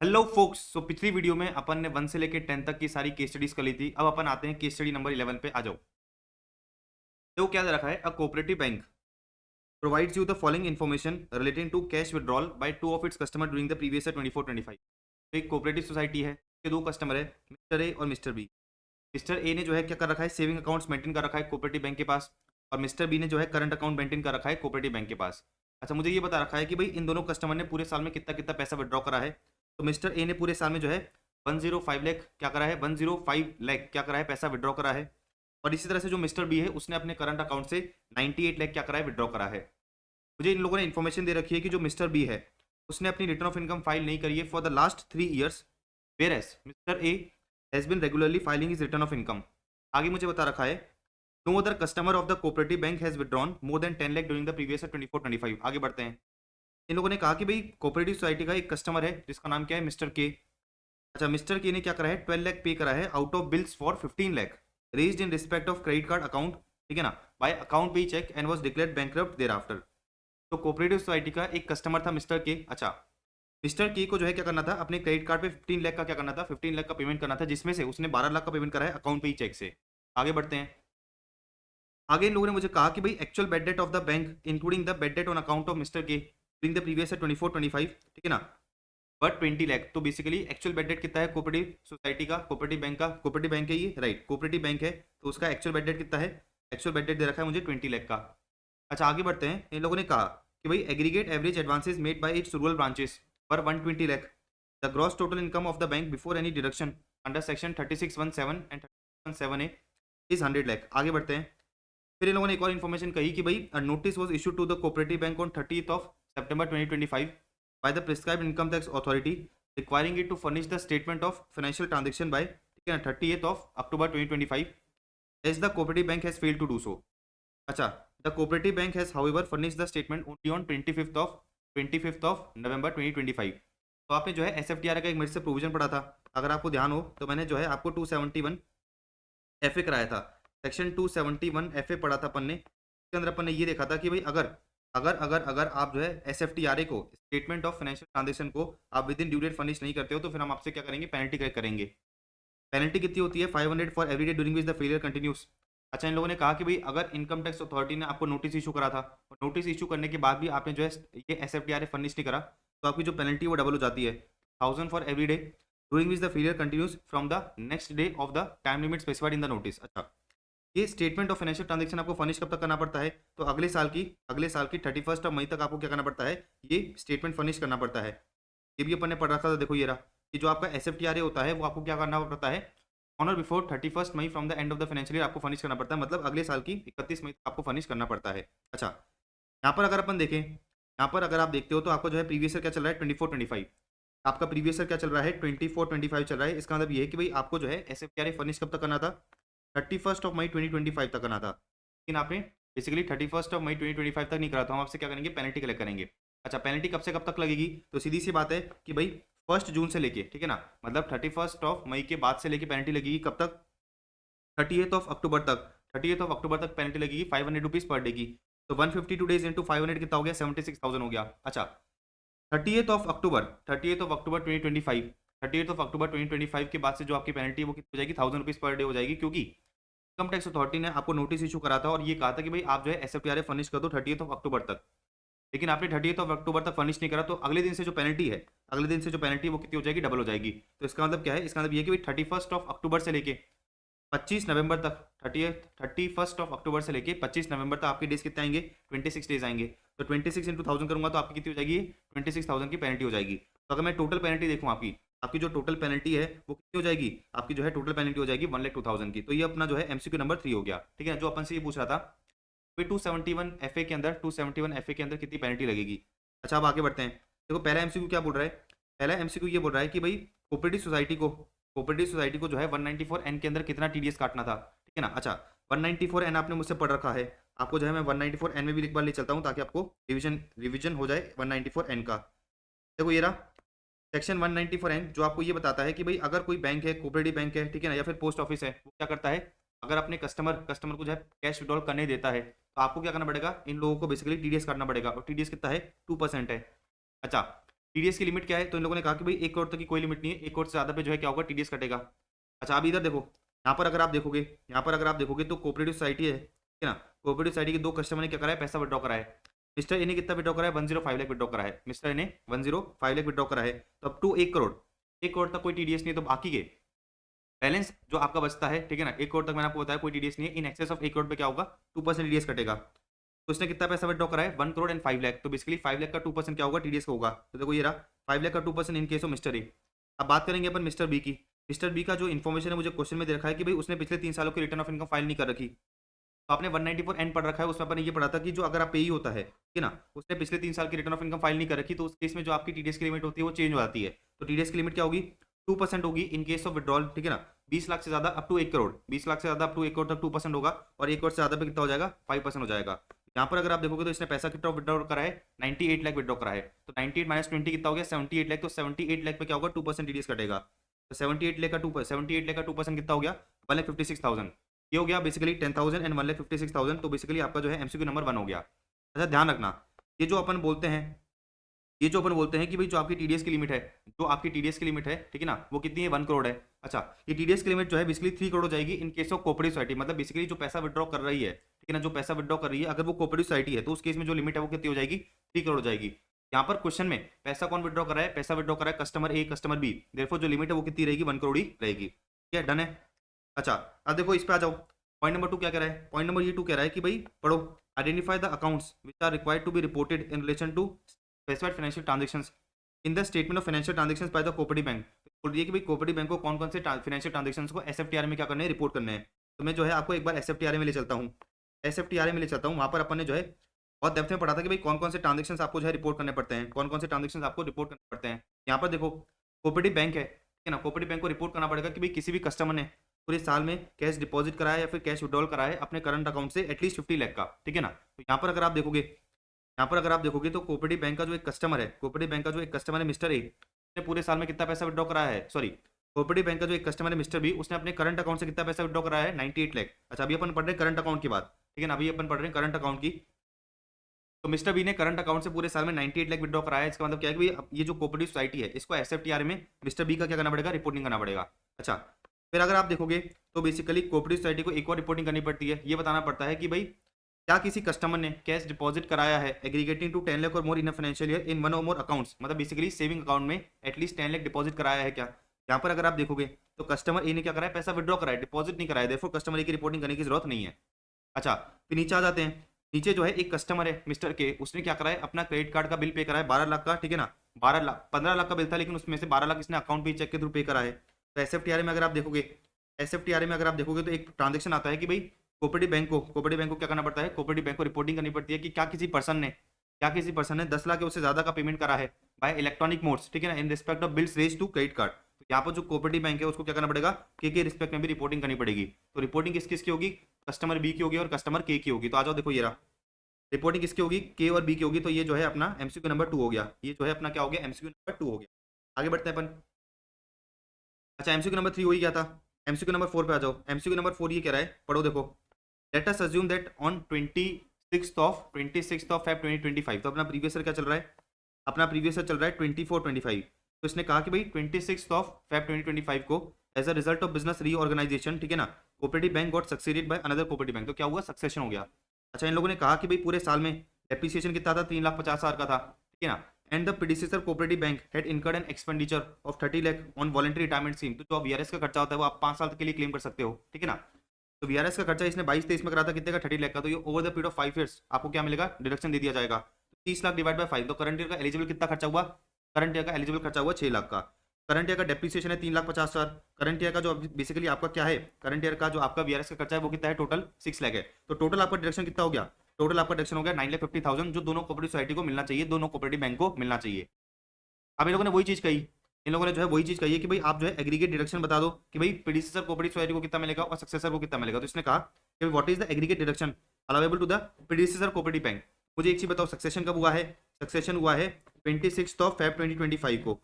Hello focus. पिछली video में अपन ने 1 से लेकर 10 तक की सारी केस स्टडीज कर ली थी। अब अपन आते हैं केस स्टडी नंबर 11 पे। आ जाओ। तो क्या दे रखा है, a cooperative bank provides you the following information relating to cash withdrawal by two of its customer during the previous 24-25। तो एक कोऑपरेटिव सोसाइटी है, के दो कस्टमर है, मिस्टर ए और मिस्टर बी। मिस्टर ए ने जो है क्या कर रखा है, सेविंग अकाउंट्स मेंटेन कर रखा है कोऑपरेटिव बैंक के पास, और मिस्टर बी ने जो है करंट अकाउंट मेंटेन कर रखा है कोऑपरेटिव बैंक के पास। अच्छा, मुझे ये बता रखा है कि भाई इन दोनों कस्टमर ने पूरे साल में कितना कितना पैसा विड्रॉ करा है। तो मिस्टर ए ने पूरे साल में जो है 105 लाख क्या करा है, 105 लाख क्या करा है, पैसा विड्रॉ करा है। और इसी तरह से जो मिस्टर बी है उसने अपने करंट अकाउंट से 98 लाख क्या करा है, विड्रॉ करा है। मुझे इन लोगों ने इन्फॉर्मेशन दे रखी है कि जो मिस्टर बी है उसने अपनी रिटर्न ऑफ इनकम फाइल नहीं करी है for the last 3 years, whereas mister A has been regularly filing his return of income. आगे मुझे बता रखा है no other customer of the cooperative bank has withdrawn more than 10 lakh during the previous 24-25। आगे बढ़ते हैं। इन लोगों ने कहा कि भाई कोऑपरेटिव सोसाइटी का एक कस्टमर है जिसका नाम क्या है, मिस्टर के। अच्छा, मिस्टर के ने क्या करा है, 12 लाख पे करा है out of bills for 15 lakh raised in respect of credit card account, ठीक है ना, by account payee cheque and was declared bankrupt thereafter. तो कोऑपरेटिव सोसाइटी का एक कस्टमर था मिस्टर के। अच्छा, मिस्टर के को जो है क्या करना था, अपने क्रेडिट कार्ड पे 15 लाख का क्या करना था, 15 लाख का पेमेंट करना था, जिसमें से उसने 12 लाख का पेमेंट करा है अकाउंट पे ही चेक से। आगे बढ़ते हैं। आगे इन लोगों ने मुझे कहा कि भाई actual bed date of the bank including the bed date on account of mister के ड्यूरिंग द प्रीवियस 24-25, ठीक है ना, बट 20 लाख। तो बेसिकली एक्चुअल बेड डेट कितना है कोऑपरेटिव सोसाइटी का, कोऑपरेटिव बैंक का, कोऑपरेटिव बैंक है ये, राइट, कोऑपरेटिव बैंक है, तो उसका एक्चुअल बेड डेट कितना है, एक्चुअल बेड डेट दे रखा है मुझे 20 लाख का। अच्छा, आगे बढ़ते हैं। इन लोगों ने कहा कि भाई aggregate average advances made by it's rural branches पर 120 lakh, the gross total income of the bank before any deduction under section 3617 and 3617 is 100 lakh. आगे बढ़ते हैं। फिर इन लोगों ने एक और इन्फॉर्मेशन कही कि भाई notice was issued to the cooperative bank on 30th of September 2025 by the prescribed income tax authority requiring it to furnish the statement of financial transaction by, ठीक है ना, 30th of October 2025 as the cooperative bank has failed to do so. अच्छा, the cooperative bank has however furnish the statement only on 25th of November 2025। तो आपने जो है एसएफटीआर का एक मेरे से प्रोविजन पढ़ा था, अगर आपको ध्यान हो तो मैंने जो है आपको 271 एफए कराया था, सेक्शन 271 एफए पढ़ा था अपन ने। इसके अंदर अपन ने ये देखा था कि भाई अगर अगर अगर अगर आप जो है एसएफटीआरए को, स्टेटमेंट ऑफ फाइनेंशियल ट्रांजेक्शन को, आप within due date furnish नहीं करते हो तो फिर हम आपसे क्या करेंगे, पेनल्टी कलेक्ट करेंगे। पेनल्टी कितनी होती है, 500 for every day during which the failure continuous. अच्छा, इन लोगों ने कहा कि भाई अगर इनकम टैक्स अथॉरिटी ने आपको नोटिस इशू करा था और नोटिस इशू करने के बाद भी आपने जो है ये एसएफटीआरए फर्निश नहीं करा, तो आपकी जो पेनल्टी वो डबल हो जाती है, 1000 for every day during which the failure continuous from the next day of the time limit specified in the notice. अच्छा, ये स्टेटमेंट ऑफ फाइनेंशियल ट्रांजेक्शन आपको फर्निश कब तक करना पड़ता है, तो अगले साल की 31 मई तक आपको क्या करना पड़ता है, ये स्टेटमेंट फर्निश करना पड़ता है। ये भी अपन ने पढ़ रखा था, देखो ये रहा कि जो आपका एसएफटीआरए होता है वो आपको क्या करना पड़ता है, ऑन और before 31 May from the end of the financial year आपको फर्निश करना पड़ता है, मतलब अगले साल की 31 मई तक आपको फर्निश करना पड़ता है। अच्छा, यहाँ पर अगर अपन देखें, यहाँ पर अगर आप देखते हो तो आपको जो है प्रीवियस ईयर क्या चल रहा है, 24-25, आपका प्रीवियस ईयर क्या चल रहा है, 24-25 चल रहा है। इसका मतलब ये है कि भाई आपको जो है एसएफटीआरए फर्निश कब तक करना था, 31 मई 2025 तक करना था, लेकिन आपने बेसिकली 31 मई 2025 तक नहीं करा, तो हम आपसे क्या करेंगे, पेनल्टी कलेक्ट करेंगे। अच्छा, पेनल्टी कब से कब तक लगेगी, तो सीधी सी बात है कि भाई 1 जून से लेके, ठीक है ना, मतलब 31 मई के बाद से लेके पेनल्टी लगेगी कब तक, 30th ऑफ अक्टूबर तक। 30th ऑफ अक्टूबर तक पेनल्टी लगेगी 500 रुपीज़ पर डे की। तो 152 डेज इंटू 500 कितना हो गया, 76,000 हो गया। अच्छा, 30th of October 2025, 30th of October 2025 के बाद से जो आपकी पेनल्टी है वो कितनी हो जाएगी, 1000 रुपीज़ पर डे हो जाएगी, क्योंकि इनकम टैक्स अथॉरिटी ने आपको नोटिस इशू करा था और ये कहा था कि भाई आप जो है एसएफटीआरए फर्निश कर दो 30th ऑफ अक्टूबर तक, लेकिन आपने 30th ऑफ अक्टूबर तक फर्निश नहीं करा, तो अगले दिन से जो पेनल्टी है, अगले दिन से जो पेनल्टी है वो कितनी हो जाएगी, डबल हो जाएगी। तो इसका मतलब क्या है, इसका मतलब ये है कि भाई 31 ऑफ अक्टूबर से लेके 25 नवंबर तक, 31 ऑफ अक्टूबर से लेके 25 नवंबर तक आपके डेज कितने आएंगे, 26 डेज आएंगे। तो 26 इंटू 1000 करूंगा तो आपकी कितनी हो जाएगी, 26,000 की पेनल्टी हो जाएगी। तो अगर मैं टोटल पेनल्टी देखूँ आपकी, आपकी जो टोटल पेनल्टी है वो कितनी हो जाएगी, आपकी जो है टोटल पेनल्टी हो जाएगी 1,02,000 की। तो ये अपना जो है एमसीक्यू नंबर 3 हो गया, ठीक है, जो अपन से ये पूछ रहा था, फिर 271 एफए के अंदर, 271 एफए के अंदर कितनी पेनल्टी लगेगी। अच्छा, अब आगे बढ़ते हैं। देखो पहला एमसीक्यू क्या बोल रहा है, पहला एमसीक्यू ये बोल रहा है कि भाई कोऑपरेटिव सोसाइटी को जो है 194 एन के अंदर कितना टीडीएस काटना था, ठीक है ना। अच्छा, 194 एन आपने मुझसे पढ़ रखा है, आपको जो है मैं 194 एन में भी एक बार ले चलता हूँ ताकि आपको रिविजन रिविजन हो जाए 194 एन का। देखो ये रहा सेक्शन 194 एन, जो आपको ये बताता है कि भाई अगर कोई बैंक है, कोऑपरेटिव बैंक है, ठीक है ना, या फिर पोस्ट ऑफिस है, वो क्या करता है, अगर अपने कस्टमर को जो है कैश विड्रॉल करने देता है तो आपको क्या करना पड़ेगा, इन लोगों को बेसिकली टीडीएस काटना पड़ेगा, और टीडीएस कितना है, 2% है। अच्छा, टीडीएस की लिमिट क्या है, तो इन लोगों ने कहा कि भाई 1 करोड़ तक की कोई लिमिट नहीं है, 1 करोड़ से ज़्यादा पे जो है क्या होगा, टीडीएस कटेगा। अच्छा, अब इधर देखो, यहाँ पर अगर आप देखोगे, यहाँ पर अगर आप देखोगे तो कोऑपरेटिव सोसाइटी है, ठीक है ना। कोऑपरेटिव सोसाइटी के 2 कस्टमर ने क्या करा है, पैसा विड्रॉ करा है। मिस्टर ए ने कितना विड्रॉ करा है, 105 लाख विड्रॉ करा है। मिस्टर ए ने 105 लाख विड्रॉ करा है, तो अप टू 1 करोड़, 1 करोड़ तक कोई टीडीएस नहीं है, तो बाकी के बैलेंस जो आपका बचता है, ठीक है ना, 1 करोड़ तक मैंने आपको बताया कोई टीडीएस नहीं है। इन एक्सेस ऑफ 1 करोड़ पे क्या होगा, 2% टीडीएस कटेगा। तो इसने कितना पैसा विड्रॉ करा है, 1 करोड़ एंड 5 लाख, तो बेसिकली 5 लाख का 2% क्या होगा, टीडीएस का होगा। तो देखो ये रहा 5 लाख का 2% in case of mister A. अब बात करेंगे अपन मिस्टर बी की। मिस्टर बी का जो इन्फॉर्मेशन है मुझे क्वेश्चन में दे रखा है कि भाई उसने पिछले 3 सालों की रिटर्न ऑफ इनकम फाइल नहीं कर रखी। तो आपने 194 एन पढ़ रखा है, उसमें अपन ने ये पढ़ा था कि जो अगर आप पेई होता है, ठीक है ना, उसने पिछले 3 साल की रिटर्न ऑफ इनकम फाइल नहीं कर रखी, तो उस केस में जो आपकी टीडीएस की लिमिट होती है वो चेंज हो जाती है। तो टीडीएस की लिमिट क्या होगी, 2% होगी इन केस ऑफ विड्रॉल, ठीक है ना। 20 लाख से ज्यादा अप टू 1 करोड़, 20 लाख से ज्यादा अप टू 1 करोड़ तक 2% होगा, और 1 करोड़ से ज्यादा पे कितना हो जाएगा, 5% हो जाएगा। यहाँ पर अगर आप देखोगे तो इसने पैसा कितना विड्रॉ करा है, 98 लाख विड्रॉ करा है। तो 98 माइनस 20 कितना हो गया, 78 लाख। तो 78 लाख पे क्या होगा, 2% टीडीएस कटेगा। तो 78 लाख का 2% कितना हो गया, 1,56,000। ये हो गया बेसिकली 10,000 एंड 1,56,000। तो बेसिकली आपका जो है एमसीक्यू नंबर 1 हो गया। अच्छा, ध्यान रखना, ये जो अपन बोलते हैं, ये जो अपन बोलते हैं कि भाई जो आपकी टीडीएस की लिमिट है, जो आपकी टीडीएस की लिमिट है, ठीक है ना, वो कितनी है, 1 करोड़ है। अच्छा, ये टीडीएस की लिमिट जो है बेसिकली 3 करोड़ हो जाएगी in case of cooperative society. मतलब बेसिकली जो पैसा विड्रॉ कर रही है, ठीक है ना, जो पैसा विड्रॉ कर रही है, अगर वो कोऑपरेटिव सोसाइटी है तो उस केस में जो लिमिट है वो कितनी हो जाएगी, 3 करोड़ हो जाएगी। यहाँ पर क्वेश्चन में पैसा कौन विड्रॉ कर रहा है, पैसा विड्रॉ कर रहा है कस्टमर ए, कस्टमर बी, देयरफॉर जो लिमिट है वो कितनी रहेगी, 1 करोड़ ही रहेगी। ठीक है, डन है। अच्छा, अब देखो इस पे आ जाओ। पॉइंट नंबर 2 क्या कह रहा है, पॉइंट नंबर ये 2 कह रहा है कि भाई पढ़ो, identify the accounts which are required to be reported in relation to specified financial transactions in the statement of financial transactions by the cooperative bank. बोल रही है कि भाई कोऑपरेटिव बैंक को कौन कौन से फाइनेंशियल ट्रांजैक्शंस को एसएफटीआर में क्या करने हैं, रिपोर्ट करने हैं। तो मैं जो है आपको एक बार एसएफटीआर में ले चलता हूँ, एसएफटीआर में ले चलता हूँ। वहाँ पर अपन ने जो है बहुत डेप्थ में पढ़ा था कि भाई कौन कौन से ट्रांजेक्शन आपको जो है रिपोर्ट करने पड़ते हैं, कौन कौन से ट्रांजेक्शन आपको रिपोर्ट करने पड़ते हैं। यहाँ पर देखो कोऑपरेटिव बैंक है, ठीक है ना, कोऑपरेटिव बैंक को रिपोर्ट करना पड़ेगा कि भाई किसी भी कस्टमर ने पूरे साल में कैश डिपॉजिट कराया या फिर कैश विड्रॉल कराया है अपने करंट अकाउंट से एटलीस्ट 50 लाख का, ठीक है ना। तो यहाँ पर अगर आप देखोगे, यहाँ पर अगर आप देखोगे तो कोऑपरेटिव बैंक का जो एक कस्टमर है, कोऑपरेटिव बैंक का जो एक कस्टमर है मिस्टर ए, ने पूरे साल में कितना पैसा विड्रॉ कराया है, सॉरी, कोऑपरेटिव बैंक का जो एक कस्टमर है मिस्टर बी, उसने अपने करंट अकाउंट से कितना पैसा विड्रॉ कराया है, 98 लाख। अच्छा, अभी अपन पढ़ रहे हैं करंट अकाउंट की बात, ठीक है ना, अभी अपन पढ़ रहे हैं करंट अकाउंट की। तो मिस्टर बी ने करंट अकाउंट से पूरे साल में 98 लाख विड्रॉ कराया है। इसका मतलब क्या है कि भाई अब ये जो कोऑपरेटिव सोसाइटी है इसको एसएफटीआर में मिस्टर बी का क्या करना पड़ेगा, रिपोर्टिंग करना पड़ेगा। अच्छा, फिर अगर आप देखोगे तो बेसिकली कोऑपरेटिव सोसाइटी को एक और रिपोर्टिंग करनी पड़ती है। ये बताना पड़ता है कि भाई क्या किसी कस्टमर ने कैश डिपॉजिट कराया है aggregating to 10 lakh or more in a financial year in one or more accounts, मतलब बेसिकली सेविंग अकाउंट में एटलीस्ट 10 लाख डिपॉजिट कराया है क्या। यहाँ पर अगर आप देखोगे तो कस्टमर ए ने क्या कराया, पैसा विड्रॉ कराया, डिपॉजिट नहीं कराया, देयरफॉर कस्टमर ए की रिपोर्टिंग करने की जरूरत नहीं है। अच्छा, फिर नीचे आ जाते हैं। नीचे जो है एक कस्टमर है मिस्टर के, उसने क्या करा है, अपना क्रेडिट कार्ड का बिल पे करा है 12 लाख का, ठीक है ना, 12 लाख 15 लाख का बिल था, लेकिन उसमें से 12 लाख इसने अकाउंट पे चेक के थ्रू पे करा है। तो एसएफटीआर में अगर आप देखोगे, एसएफटीआर में अगर आप देखोगे तो एक ट्रांजेक्शन आता है कि भाई कोऑपरेटिव बैंक को क्या करना पड़ता है, कोऑपरेटिव बैंक को रिपोर्टिंग करनी पड़ती है कि क्या किसी पर्सन ने 10 लाख या उससे ज्यादा का पेमेंट करा है बाय इलेक्ट्रॉनिक मोड्स, ठीक है ना, in respect of bills raise to credit card. तो यहाँ पर जो कोऑपरेटिव बैंक है उसको क्या करना पड़ेगा, के रिस्पेक्ट में भी रिपोर्टिंग करनी पड़ेगी। तो रिपोर्टिंग किस किस की होगी, कस्टमर बी की होगी और कस्टमर के की होगी। तो आ जाओ, देखो ये रहा रिपोर्टिंग किसकी होगी, के और बी की होगी। तो ये जो है अपना एमसीक्यू नंबर 2 हो गया, ये जो है अपना क्या हो गया, एमसीक्यू नंबर 2 हो गया। आगे बढ़ते हैं अपन। अच्छा, एमसीक्यू नंबर 3 हो ही गया था, एमसीक्यू नंबर 4 पे आ जाओ। एमसीक्यू नंबर 4 ये कह रहा है, पढ़ो देखो, let us assume that on 26th of Feb 2025, तो अपना प्रीवियस ईयर क्या चल रहा है, अपना प्रीवियस ईयर चल रहा है 24-25। तो इसने कहा कि भाई 26th ऑफ Feb 2025 को as a result of business reorganisation, ठीक है ना, cooperative bank got succeeded by another cooperative bank. तो क्या हुआ, सक्सेशन हो गया। अच्छा, इन लोगों ने कहा कि भाई पूरे साल में डेप्रिसिएशन कितना था, 3,50,000 का था, ठीक है ना, and the predecessor cooperative bank had incurred an expenditure of 30 lakh on voluntary retirement scheme. तो जो वीआरएस का खर्चा होता है वो आप 5 साल के लिए क्लेम कर सकते हो, ठीक है ना। तो वीआरएस का खर्चा इसने 22-23 में करा था, कितने का, 30 लाख का। तो ये over the period of 5 years आपको क्या मिलेगा, डिडक्शन दे दिया जाएगा। 30 लाख डिवाइड बाय 5, तो करंट ईयर का एलिजिबल कितना खर्चा हुआ, करंट ईयर का एलिजिबल खर्चा हुआ 6 लाख का। करंट ईयर का डेप्रिसिएशन है 3,50,000। करंट ईयर का जो बेसिकली आपका क्या है, करंट ईयर का जो आपका वीआरएस का खर्चा है वो कितना है, टोटल 6 लाख है। तो टोटल आपका डिडक्शन कितना हो गया, टोटल आपका डिडक्शन हो गया 9,50,000, जो दोनों कोऑपरेटिव सोसाइटी को मिलना चाहिए, दोनों कोऑपरेटिव बैंक को मिलना चाहिए। अब इन लोगों ने वही चीज कही, इन लोगों ने जो है वही चीज कही है कि भाई आप जो है एग्रीगेट डिडक्शन बता दो कि भाई प्रीडिसेसर कोऑपरेटिव सोसाइटी को कितना मिलेगा और सक्सेसर को कितना मिलेगा। तो इसने कहा कि what is the aggregate deduction allowable to the predecessor cooperative bank. मुझे एक चीज बताओ, सक्सेशन कब हुआ है, सक्सेशन हुआ है 26th ऑफ Feb 2025 को।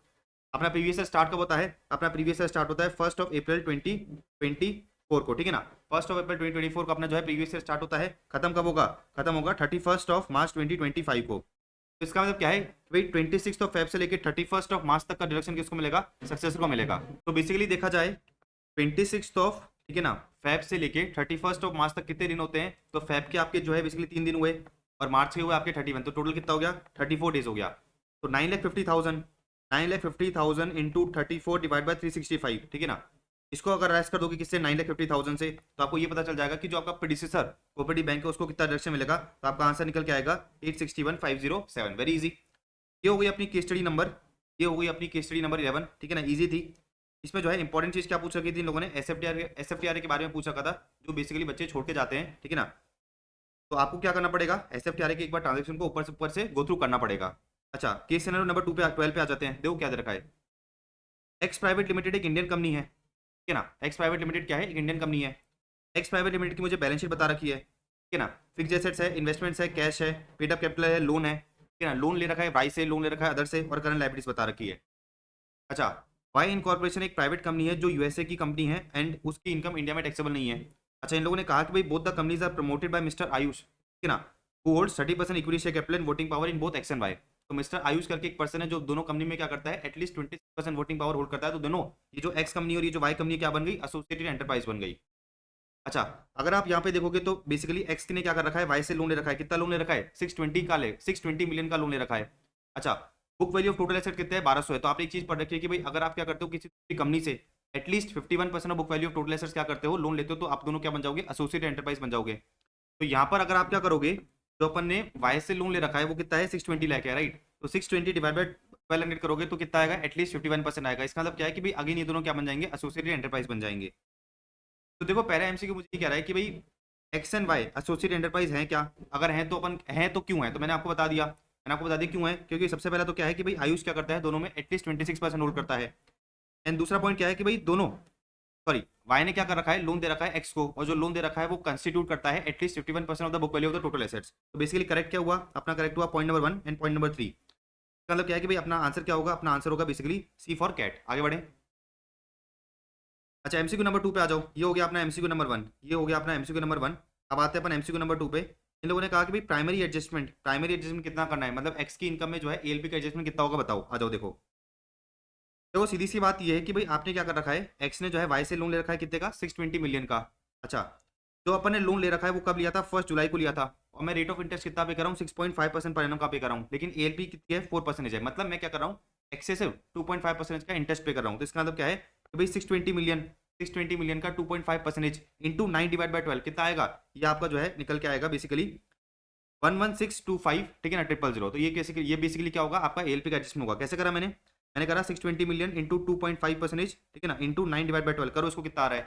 अपना प्रीवियस स्टार्ट कब होता है, अपना प्रीवियस स्टार्ट होता है 1st ऑफ April 2024 को, ठीक है ना। 1st ऑफ April 2024 को अपना जो है प्रीवियस स्टार्ट होता है, खत्म कब होगा, खत्म होगा 31st ऑफ March 2025 को। तो इसका मतलब क्या है भाई 26 ऑफ फेब से लेके 31 ऑफ मार्च तक का डिडक्शन किसको मिलेगा, सक्सेसर को मिलेगा। तो बेसिकली देखा जाए 26 ऑफ, ठीक है ना, फेब से लेके 31 ऑफ मार्च तक कितने दिन होते हैं, तो फेब के आपके जो है बेसिकली 3 दिन हुए और मार्च के हुए आपके 31, तो टोटल कितना हो गया 34 डेज हो गया। तो 9,50,000 इंटू 34 डिवाइड बाई 365, ठीक है ना। इसको अगर राइज कर दोगे किससे 9,50,000 से, तो आपको ये पता चल जाएगा कि जो आपका प्रेडिसेसर कोऑपरेटिव बैंक है उसको कितना डिडक्शन मिलेगा, तो आपका आंसर निकल के आएगा 861,507। Very easy. ये हो गई अपनी केस स्टडी नंबर, ये हो गई अपनी केस स्टडी नंबर 11, ठीक है ना, इजी थी। इसमें जो है इंपॉर्टेंट चीज क्या पूछ रखी थी इन लोगों ने, एसएफटीआर के बारे में पूछ रखा था, जो बेसिकली बच्चे छोड़ के जाते हैं, ठीक है ना। तो आपको क्या करना पड़ेगा, एसएफटीआर के एक बार ट्रांजेक्शन को ऊपर से गो थ्रू करना पड़ेगा। अच्छा, केस सिनेरियो नंबर 2 पे 12 पे आ जाते हैं। देखो क्या दे रखा है, एक्स प्राइवेट लिमिटेड एक इंडियन कंपनी है, ठीक है ना। एक्स प्राइवेट लिमिटेड क्या है, एक इंडियन कंपनी है। एक्स प्राइवेट लिमिटेड की मुझे बैलेंस शीट बता रखी है, ठीक है ना। फिक्स एसेट्स है, इन्वेस्टमेंट्स है, कैश है, पेड अप कैपिटल है, लोन है, ठीक है ना। लोन ले रखा है वाई से, लोन ले रखा है अदर से, और करंट लायबिलिटीज बता रखी है। अच्छा, वाई इनकॉर्पोरेशन एक प्राइवेट कंपनी है जो यूएसए की कंपनी है एंड उसकी इनकम इंडिया में टैक्सेबल नहीं है। अच्छा, इन लोगों ने कहा कि भाई both the companies are promoted by mister Ayush, ठीक है ना, who holds 30% equity share capital and voting power in both X and Y. तो मिस्टर आयुष करके एक पर्सन है जो दोनों कंपनी में क्या करता है, एटलीस्ट 26% वोटिंग पावर होल्ड करता है। तो दोनों, ये जो एक्स कंपनी और ये जो वाई कंपनी क्या बन गई, एसोसिएटेड एंटरप्राइज बन गई। अच्छा, अगर आप यहाँ पे देखोगे तो बेसिकली एक्स ने क्या कर रखा है, वाई से लोन ले रखा है। कितना लोन ले रखा है, 620 मिलियन का लोन ले रखा है। अच्छा, book value of total asset कितने है, 1200 है। तो आप एक चीज पढ़ रखिए कि भाई अगर आप क्या करते हो किसी कंपनी से at least 51% of book value of total assets क्या करते हो, लोन लेते हो, तो आप दोनों क्या बन जाओगे, एसोसिएट एंटरप्राइज बन जाओगे। तो यहाँ पर अगर आप क्या करोगे, जो अपन ने वाई से लोन ले रखा है वो कितना है, 620 लाख है, राइट। तो 620 डिवाइड बाय 1200 करोगे तो कितना आएगा, एटलीस्ट 51% आएगा। इसका मतलब क्या है कि भाई अगेन ये दोनों क्या बन जाएंगे, एसोसिएटेड एंटरप्राइज बन जाएंगे। तो देखो पहला एमसीक्यू मुझे ये कह रहा है कि भाई X and Y associate enterprise है क्या, अगर हैं तो अपन हैं तो क्यों है, तो मैंने आपको बता दिया, क्यों है, क्योंकि सबसे पहला तो क्या है कि भाई आयुष क्या करता है, दोनों में एटलीस्ट 26% होल्ड करता है। एंड दूसरा पॉइंट क्या है कि भाई दोनों, सॉरी, वाई ने क्या कर रखा है, लोन दे रखा है एक्स को, और जो लोन दे रखा है वो कंस्टिट्यूट करता है at least 51% of the book value of the total assets. तो बेसिकली करेक्ट क्या हुआ अपना, करेक्ट हुआ point number 1 and point number 3। मतलब क्या है कि भाई अपना आंसर क्या होगा, अपना आंसर होगा बेसिकली सी फॉर कैट। आगे बढ़े। अच्छा, एमसीक्यू नंबर 2 पे आ जाओ। ये हो गया अपना एमसीक्यू नंबर 1, ये हो गया अपना एमसीक्यू नंबर 1। अब आते हैं अपन एमसीक्यू नंबर 2 पे। इन लोगों ने कहा कि भाई प्राइमरी एडजस्टमेंट कितना करना है, मतलब एक्स की इनकम में जो है एएलपी का एडजस्टमेंट कितना होगा, बताओ। आ जाओ देखो। देखो सीधी सी बात ये है कि भाई आपने क्या कर रखा है, एक्स ने जो है वाई से लोन ले रखा है कितने का, 620 मिलियन का। अच्छा, जो अपन ने लोन ले रखा है वो कब लिया था, 1 जुलाई को लिया था, और मैं रेट ऑफ इंटरेस्ट कितना पे कर रहा हूँ, 6.5% पर एनम का पे कर रहा हूँ, लेकिन एएलपी कितनी है, 4% है। मतलब मैं क्या कर रहा हूँ, एक्सेसिव 2.5% का इंटरेस्ट पे कर रहा हूँ। तो इसका मतलब क्या है कि भाई 620 मिलियन का 2.5% इंटू 9 डिवाइड बाई 12 कितना आएगा, ये आपका जो है निकल के आएगा बेसिकली 11625, ठीक है ना, 000। तो ये बेसिकली क्या होगा, आपका एएलपी का एडजस्टमेंट होगा। कैसे करा मैंने करा 620 मिलियन इंटू 2.5%, ठीक है ना, इंटू 9 डिवाइड बाई 12 करो, उसको कितना आ रहा है।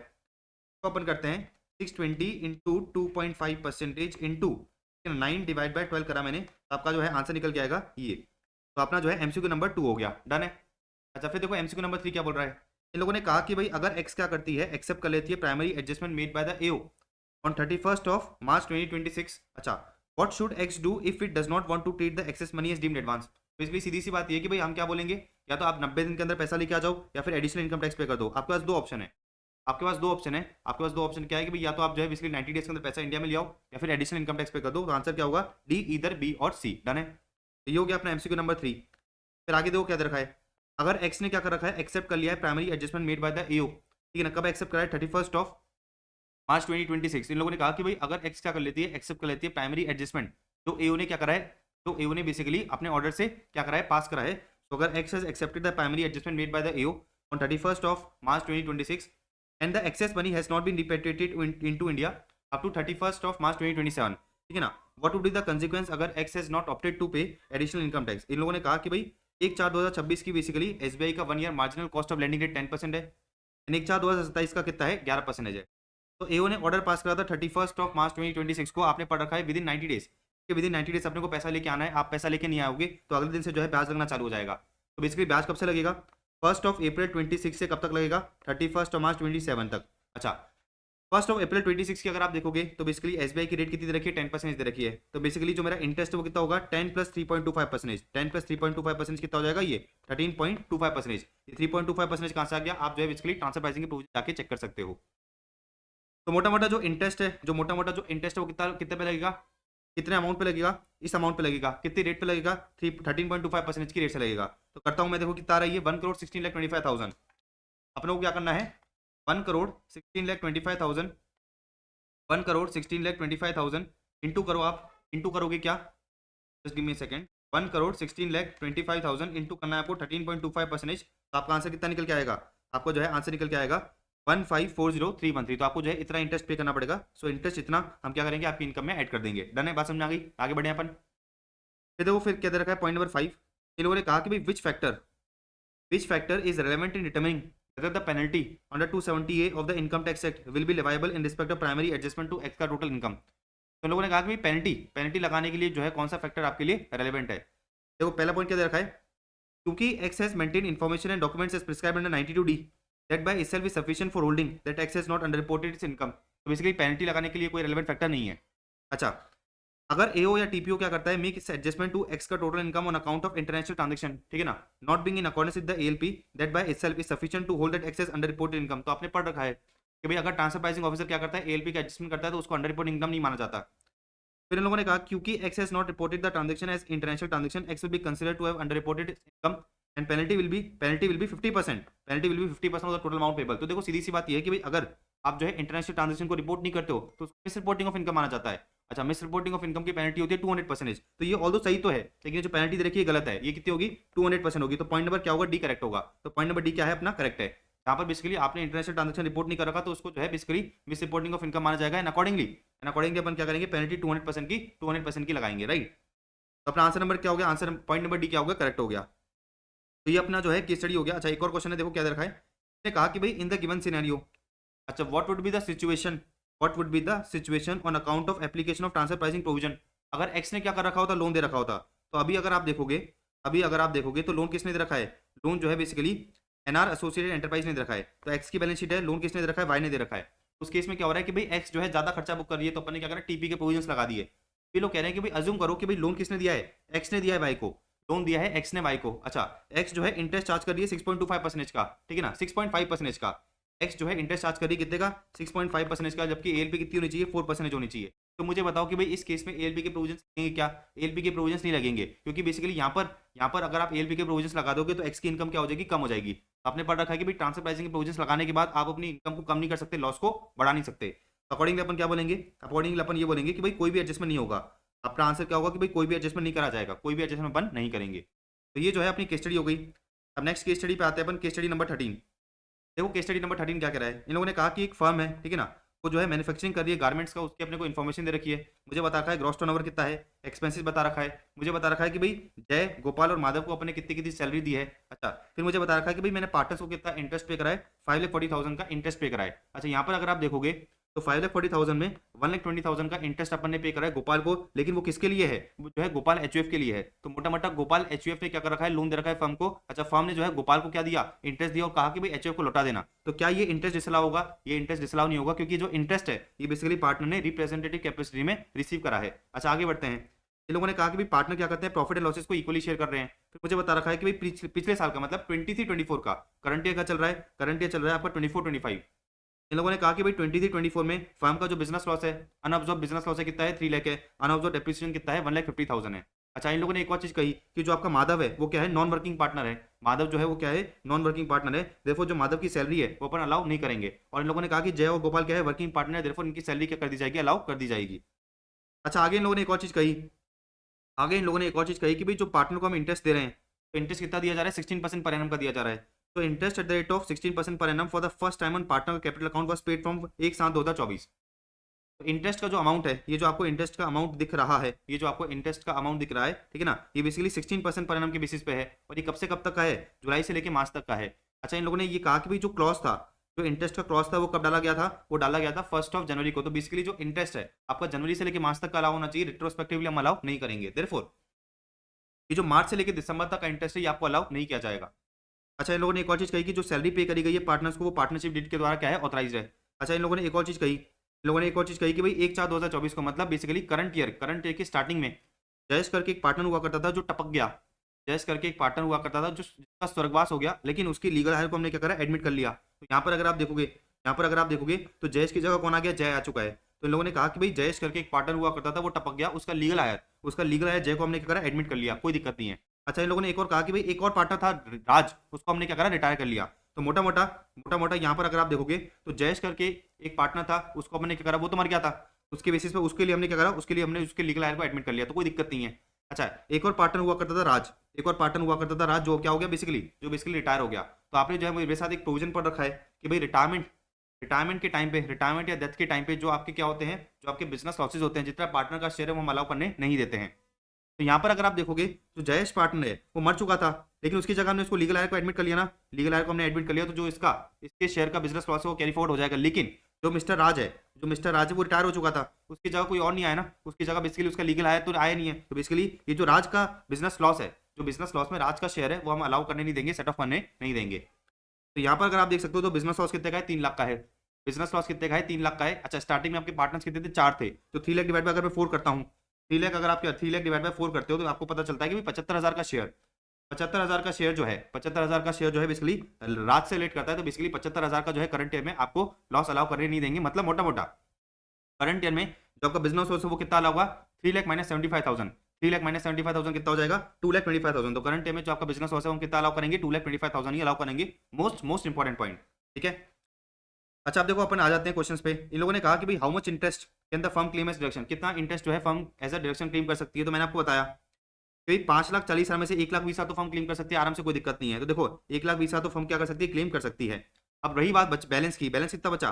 तो अपन करते हैं 620 इंटू 2.5% इंटू 9 डिवाइड बाई 12 करा मैंने, तो आपका जो है आंसर निकल के आएगा ये। तो अपना जो है एमसीक्यू नंबर 2 हो गया, डन है। अच्छा, फिर देखो एमसीक्यू नंबर 3 क्या बोल रहा है। इन लोगों ने कहा कि भाई अगर एक्स क्या करती है, एक्सेप्ट कर लेती है primary adjustment made by the AO on 31st of March 2026। अच्छा, what should X do if it does not want to treat the excess money as deemed advance. Basically सीधी सी बात ये है कि भाई हम क्या बोलेंगे, या तो आप 90 दिन के अंदर पैसा लेके आ जाओ, या फिर एडिशनल इनकम टैक्स पे कर दो। आपके पास दो ऑप्शन है, क्या है कि भाई या तो आप जो है बेसिकली 90 डेज के अंदर पैसा इंडिया में ले आओ, या फिर एडिशनल इनकम टैक्स पे कर दो। तो आंसर क्या होगा, डी, इधर बी और सी। डन है। तो ये हो गया अपना एमसीक्यू नंबर 3। फिर आगे देखो क्या दे रखा है, अगर एक्स ने क्या कर रखा है, एक्सेप्ट कर लिया है primary adjustment made by the एओ, ठीक है ना, कब एक्सेप्ट करा है, 31st ऑफ मार्च 2026। इन लोगों ने कहा कि भाई अगर एक्स क्या कर लेती है, एक्सेप्ट कर लेती है प्राइमरी एडजस्टमेंट, तो एओ ने क्या करा है, तो एओ ने बेसिकली अपने ऑर्डर से क्या करा है, पास करा है। तो अगर X has accepted the primary adjustment made by the AO on 31st of March 2026 and the excess money has not been repatriated into India up to 31st of March 2027, ठीक है ना, what would be the consequence अगर X has not opted to pay additional income tax. इन लोगों ने कहा कि भाई 1/4/2026 की बेसिकली एसबीआई का 1 year marginal cost of lending rate 10% है, 1/4/2027 का कितना है, 11% है। तो एओ ने ऑर्डर पास करा था 31st ऑफ मार्च 2026 को, आपने पढ़ रखा है विद इन 90 डेज, कि विद इन 90 डेज अपने को पैसा लेके आना है। आप पैसा लेके नहीं आओगे तो अगले दिन से जो है ब्याज लगना चालू हो जाएगा। तो बेसिकली ब्याज कब से लगेगा, 1 अप्रैल 26 से कब तक लगेगा, 31 मार्च 27 तक। अच्छा, 1 अप्रैल 26 की अगर आप देखोगे तो बेसिकली एसबीआई की रेट कितनी दे रखी है, 10% दे रखी है। तो बेसिकली जो मेरा इंटरेस्ट है वो कितना होगा, 10 प्लस 3.25%, 10 प्लस 3.25% कितना हो जाएगा, ये 13.25%। ये 3.25% कहाँ से आ गया, आप जो है बेसिकली ट्रांसफर प्राइसिंग के प्रोविजन जाके चेक कर सकते हो। तो मोटा मोटा जो इंटरेस्ट है, वो कितना कितने पे लगेगा, कितने अमाउंट पे लगेगा, इस अमाउंट पे लगेगा, कितनी रेट पे लगेगा, 13.25% की रेट से लगेगा। तो करता हूँ मैं, देखो कितना आ रही है 1,16,25,000। अपने को क्या करना है 1,16,25,000, 1,16,25,000 इंटू करो आप, इंटू करोगे क्या, just give me second, 1,16,25,000 into करना है आपको 13.25%। तो आपका आंसर कितना निकल के आएगा, आपको जो है आंसर निकल के आएगा 1,540313। तो आपको जो है इतना इंटरेस्ट पे करना पड़ेगा। सो इंटरेस्ट इतना हम क्या करेंगे आपकी इनकम में ऐड कर देंगे। डन है, बात समझ आ गई, आगे बढ़े अपन। फिर देखो फिर क्या दे रखा है पॉइंट नंबर 5, इन लोगों ने कहा कि भाई which factor is relevant in determining whether the penalty under 270A of the Income Tax Act will be leviable in respect of primary adjustment to X का total income। तो लोगों ने कहा कि पेनल्टी लगाने के लिए जो है कौन सा फैक्टर आपके लिए रेलेवेंट है। देखो पहला पॉइंट क्या दे रखा है, क्योंकि X has maintained information and documents as prescribed under 92D that by itself is sufficient for holding that X has not underreported its income। तो बेसिकली पेनल्टी लगाने के लिए कोई रेलेवेंट फैक्टर नहीं है। अच्छा, अगर एओ या टीपीओ क्या करता है, make its adjustment to X का total income on account of international transaction, ठीक है ना, not being in accordance with the ALP that by itself is sufficient to hold that excess under reported income. तो आपने पढ़ रखा है कि भाई अगर ट्रांसफर प्राइसिंग ऑफिसर क्या करता है, एएलपी का एडजस्टमेंट करता है तो उसको अंडर रिपोर्टेड इनकम नहीं माना जाता। फिर इन लोगों ने कहा क्योंकि X has not reported the transaction as international transaction, X will be considered to have under reported income and penalty will be 50%, penalty will be 50% of the total amount payable. तो देखो सीधी सी बात ये है कि भाई अगर आप जो है इंटरनेशनल ट्रांजैक्शन को रिपोर्ट नहीं करते हो तो मिस रिपोर्टिंग ऑफ इनकम माना जाता है। अच्छा, मिस रिपोर्टिंग ऑफ इनकम की पेनल्टी होती है 200%। तो ये ऑल्दो सही तो है, लेकिन जो पेनल्टी दे रखी है गलत है, ये कितनी होगी 200% होगी। तो पॉइंट नंबर क्या होगा, डी करेक्ट होगा। तो पॉइंट नंबर डी क्या है अपना, करेक्ट है। यहाँ पर बेसिकली आपने इंटरनेशनल ट्रांजैक्शन रिपोर्ट नहीं कर रखा तो उसको जो है basically miss reporting of income माना जाएगा। एंड अकॉर्डिंगली अपन क्या करेंगे, पेनल्टी 200% की लगाएंगे, राइट। तो अपना आंसर नंबर क्या हो गया, आंसर पॉइंट नंबर डी क्या हो गया, करेक्ट हो गया। तो ये अपना जो है केस स्टडी हो गया। अच्छा, एक और क्वेश्चन है, देखो क्या दे रखा है, इसने कहा कि भाई इन द गिवन सिनेरियो, अच्छा what would be the situation on account of application of transfer pricing provision. अगर एक्स ने क्या कर रखा होता, लोन दे रखा होता। तो अभी अगर आप देखोगे तो लोन किसने दे रखा है, लोन जो है बेसिकली एनआर एसोसिएटेड एंटरप्राइज ने दे रखा है। तो एक्स की बैलेंस शीट है, लोन किसने दे रखा है, वाई ने दे रखा है। उस केस में क्या हो रहा है कि भाई एक्स जो है ज्यादा खर्चा बुक कर रही है, तो अपन ने क्या करा, टीपी के प्रोविजंस लगा दिए। ये लोग कह रहे हैं कि भाई अज्यूम करो कि भाई लोन किसने दिया है, एक्स ने दिया है वाई को, लोन दिया है एक्स ने वाई को। अच्छा, एक्स जो है इंटरेस्ट चार्ज कर रही है 6.25% का, ठीक है ना, 6.5% का। एक्स जो है इंटरेस्ट चार्ज कर रही है कितने का, 6.5% का, जबकि एएलपी कितनी होनी चाहिए, 4% होनी चाहिए। तो मुझे बताओ कि भाई इस केस में एएलपी के प्रोविजंस लगेंगे क्या, एएलपी के प्रोविजंस नहीं लगेंगे, क्योंकि बेसिकली यहाँ पर अगर आप एएलपी के प्रोविजंस लगा दोगे तो एक्स की इनकम क्या हो जाएगी, कम हो जाएगी। आपने पढ़ रखा है कि भाई ट्रांसफर प्राइसिंग के प्रोविजंस लगाने के बाद आप अपनी इनकम को कम नहीं कर सकते, लॉस को बढ़ा नहीं सकते। अकॉर्डिंगली अपन क्या बोलेंगे, अकॉर्डिंगली अपन ये बोलेंगे कि भाई कोई भी एडजस्टमेंट नहीं होगा। अपना आंसर क्या होगा कि भाई कोई भी एडजस्टमेंट नहीं करा जाएगा, कोई भी एडजस्टमेंट अपन नहीं करेंगे। तो ये जो है अपनी केस स्टडी हो गई। अब नेक्स्ट केस स्टडी पे आते हैं अपन, केस स्टडी नंबर 13। देखो केस स्टडी नंबर 13 क्या कह रहा है, इन लोगों ने कहा कि एक फर्म है, ठीक है ना, वो जो है मैन्युफैक्चरिंग कर रही है गारमेंट्स का, उसकी अपने को इन्फॉर्मेशन दे रखी है। मुझे बता रखा है ग्रॉस टर्नओवर कितना है, एक्सपेंसेस बता रखा है, मुझे बता रखा है कि भाई जय, गोपाल और माधव को अपने कितनी कितनी सैलरी दी है। अच्छा, फिर मुझे बता रखा है कि भाई मैंने पार्टनर्स को कितना इंटरेस्ट पे करा है, 5,40,000 का इंटरेस्ट पे करा है। अच्छा, यहाँ पर अगर आप देखोगे तो 5,40,000 में 1,20,000 का इंटरेस्ट अपन ने पे करा है गोपाल को, लेकिन वो किसके लिए है, वो जो है गोपाल एचयूएफ के लिए है। तो मोटा मोटा गोपाल एचयूएफ ने क्या कर रखा है, लोन दे रखा है फर्म को। अच्छा, फर्म ने जो है गोपाल को क्या दिया, इंटरेस्ट दिया और कहा कि भाई एचयूएफ को लौटा देना। तो क्या ये इंटरेस्ट डिसअलाउ होगा, ये इंटरेस्ट डिसअलाउ नहीं होगा, क्योंकि जो इंटरेस्ट है ये बेसिकली पार्टनर ने रिप्रेजेंटेटिव कैपेसिटी में रिसीव करा है। अच्छा, आगे बढ़ते हैं। इन लोगों ने कहा कि भाई पार्टनर क्या करते हैं, प्रॉफिट एंड लॉसेस को इक्वली शेयर कर रहे हैं। फिर मुझे बता रखा है कि भाई पिछले साल का मतलब 23-24 का, करंट ईयर का चल रहा है, करंट ईयर चल रहा है आपका 24-25। इन लोगों ने कहा कि भाई 23-24 में फर्म का जो बिजनेस लॉस है, अनअब्जॉर्ब बिजनेस लॉस है कितना है, 3 लाख है, अनअब्जॉर्ब डेप्रिसिएशन कितना है, 1,50,000 है। अच्छा, इन लोगों ने एक और चीज कही कि जो आपका माधव है वो क्या है, नॉन वर्किंग पार्टनर है। माधव जो है वो क्या है, नॉन वर्किंग पार्टनर है, देयरफॉर जो माधव की सैलरी है वो अपन अलाउ नहीं करेंगे। और इन लोगों ने कहा कि जय और गोपाल क्या है, वर्किंग पार्टनर है, देयरफॉर इनकी सैलरी क्या कर दी जाएगी, अलाउ कर दी जाएगी। अच्छा, आगे इन लोगों ने एक और चीज कही, कि भाई जो पार्टनर को हम इंटरेस्ट दे रहे हैं, तो इंटरेस्ट कितना दिया जा रहा है, 16% पर एनम का दिया जा रहा है। तो interest at the rate of 16% per annum for the first time on partner capital account was paid from 1/7/2024। तो इंटरेस्ट का जो अमाउंट है, ये जो आपको इंटरेस्ट का अमाउंट दिख रहा है, ठीक है ना, ये बेसिकली 16% पर एनम के बेसिस पे है। और ये कब से कब तक का है, जुलाई से लेकर मार्च तक का है। अच्छा, इन लोगों ने ये कहा कि भाई जो क्लॉज था, जो इंटरेस्ट का क्लॉज था वो कब डाला गया था, वो डाला गया था 1 जनवरी को। तो बेसिकली जो इंटरेस्ट है आपका जनवरी से लेकर मार्च तक का अलाउ होना चाहिए, रिट्रोस्पेक्टिवली हम अलाउ नहीं करेंगे। देयरफॉर ये जो मार्च से लेकर दिसंबर तक का इंटरेस्ट है ये आपको अलाउ नहीं किया जाएगा। अच्छा, इन लोगों ने एक और चीज कही कि जो सैलरी पे करी गई है पार्टनर्स को, वो पार्टनरशिप डीड के द्वारा क्या है, ऑथराइज्ड है। अच्छा, इन लोगों ने एक और चीज कही, कि भाई 1/4/2024 को मतलब बेसिकली करंट ईयर की स्टार्टिंग में जयेश करके एक पार्टनर हुआ करता था जो टपक गया, जयेश करके एक पार्टनर हुआ करता था जो जिसका स्वर्गवास हो गया, लेकिन उसकी लीगल हायर को हमने क्या करा, एडमिट कर लिया। तो यहाँ पर अगर आप देखोगे तो जयेश की जगह कौन आ गया, जय आ चुका है। तो इन लोगों ने कहा कि भाई जयेश करके एक पार्टनर हुआ करता था, वो टपक गया, उसका लीगल हायर जय को हमने क्या करा, एडमिट कर लिया, कोई दिक्कत नहीं है। अच्छा, इन लोगों ने एक और कहा कि भाई एक और पार्टनर था राज, उसको हमने क्या करा, रिटायर कर लिया। तो मोटा मोटा यहाँ पर अगर आप देखोगे तो जयेश करके एक पार्टनर था, उसको हमने क्या करा, वो तो मर गया था, उसके बेसिस पे उसके लिए हमने क्या करा, उसके लिए हमने उसके लीगल हायर को एडमिट कर लिया, तो कोई दिक्कत नहीं है। अच्छा, एक और पार्टनर हुआ करता था राज, एक और पार्टनर हुआ करता था राज, जो क्या हो गया बेसिकली, जो बेसिकली रिटायर हो गया। तो आपने जो है मेरे साथ एक प्रोविजन पढ़ रखा है कि भाई रिटायरमेंट के टाइम पे, रिटायरमेंट या डेथ के टाइम पे जो आपके क्या होते हैं, जो आपके बिजनेस लॉसेज होते हैं, जितना पार्टनर का शेयर है वो हम अलाउ करने नहीं देते हैं। तो यहाँ पर अगर आप देखोगे तो जयेश पार्टनर है वो मर चुका था, लेकिन उसकी जगह हमने उसको लीगल हायर को एडमिट कर लिया ना, लीगल हायर को हमने एडमिट कर लिया, तो जो इसके शेयर का बिजनेस लॉस है वो कैरी फॉरवर्ड हो जाएगा। लेकिन जो मिस्टर राज है वो रिटायर हो चुका था, उसकी जगह कोई और नहीं आया ना, उसकी जगह बेसिकली उसका लीगल हायर तो आया नहीं है। तो बेसिकली ये जो राज का बिजनेस लॉस है, जो बिजनेस लॉस में राज का शेयर है, वो हम अलाउ करने नहीं देंगे, सेट ऑफ करने नहीं देंगे। तो यहाँ पर अगर आप देख सकते हो तो बिजनेस लॉस कितने का है, 3 लाख का है। बिजनेस लॉस कितने का है, 3 लाख का है। अच्छा, स्टार्टिंग में आपके पार्टनर्स कितने थे, 4 थे, तो 3 लाख डिवाइड बाय अगर मैं 4 करता हूँ, 3 लाख अगर आप 3 लाख डिवाइड बाय 4 करते हो तो आपको पता चलता है कि 75,000 का शेयर, 75,000 का शेयर जो है, 75,000 का शेयर जो है बेसिकली राज से रिलेट करता है। तो बेसिकली 75,000 का जो है करंट ईयर में आपको लॉस अलाउ करने नहीं देंगे। मतलब मोटा मोटा करंट ईयर में जो आपका बिजनेस हो वो कितना अलाउ होगा, 3 लाख माइनस 75,000, 3 लाख माइनस 75,000 कितना हो जाएगा, 2,25,000। तो करंट ईयर में जो आपका बिजनेस लॉस है हम कितना अलाउ करेंगे, 2,25,000 ही अलाउ करेंगे। मोस्ट इंपॉर्टेंट पॉइंट, ठीक है। अच्छा, आप देखो अपन आ जाते हैं क्वेश्चंस पे। इन लोगों ने कहा कि भाई how much interest can the firm claim as deduction, कितना इंटरेस्ट जो है firm as a deduction claim कर सकती है। तो मैंने आपको बताया कि 5,40,000 में से 1,20,000 तो फर्म क्लेम कर सकती है आराम से, कोई दिक्कत नहीं है। तो देखो 1,20,000 तो फर्म क्या कर सकती है, क्लेम कर सकती है। अब रही बात बैलेंस की, बैलेंस कितना बचा,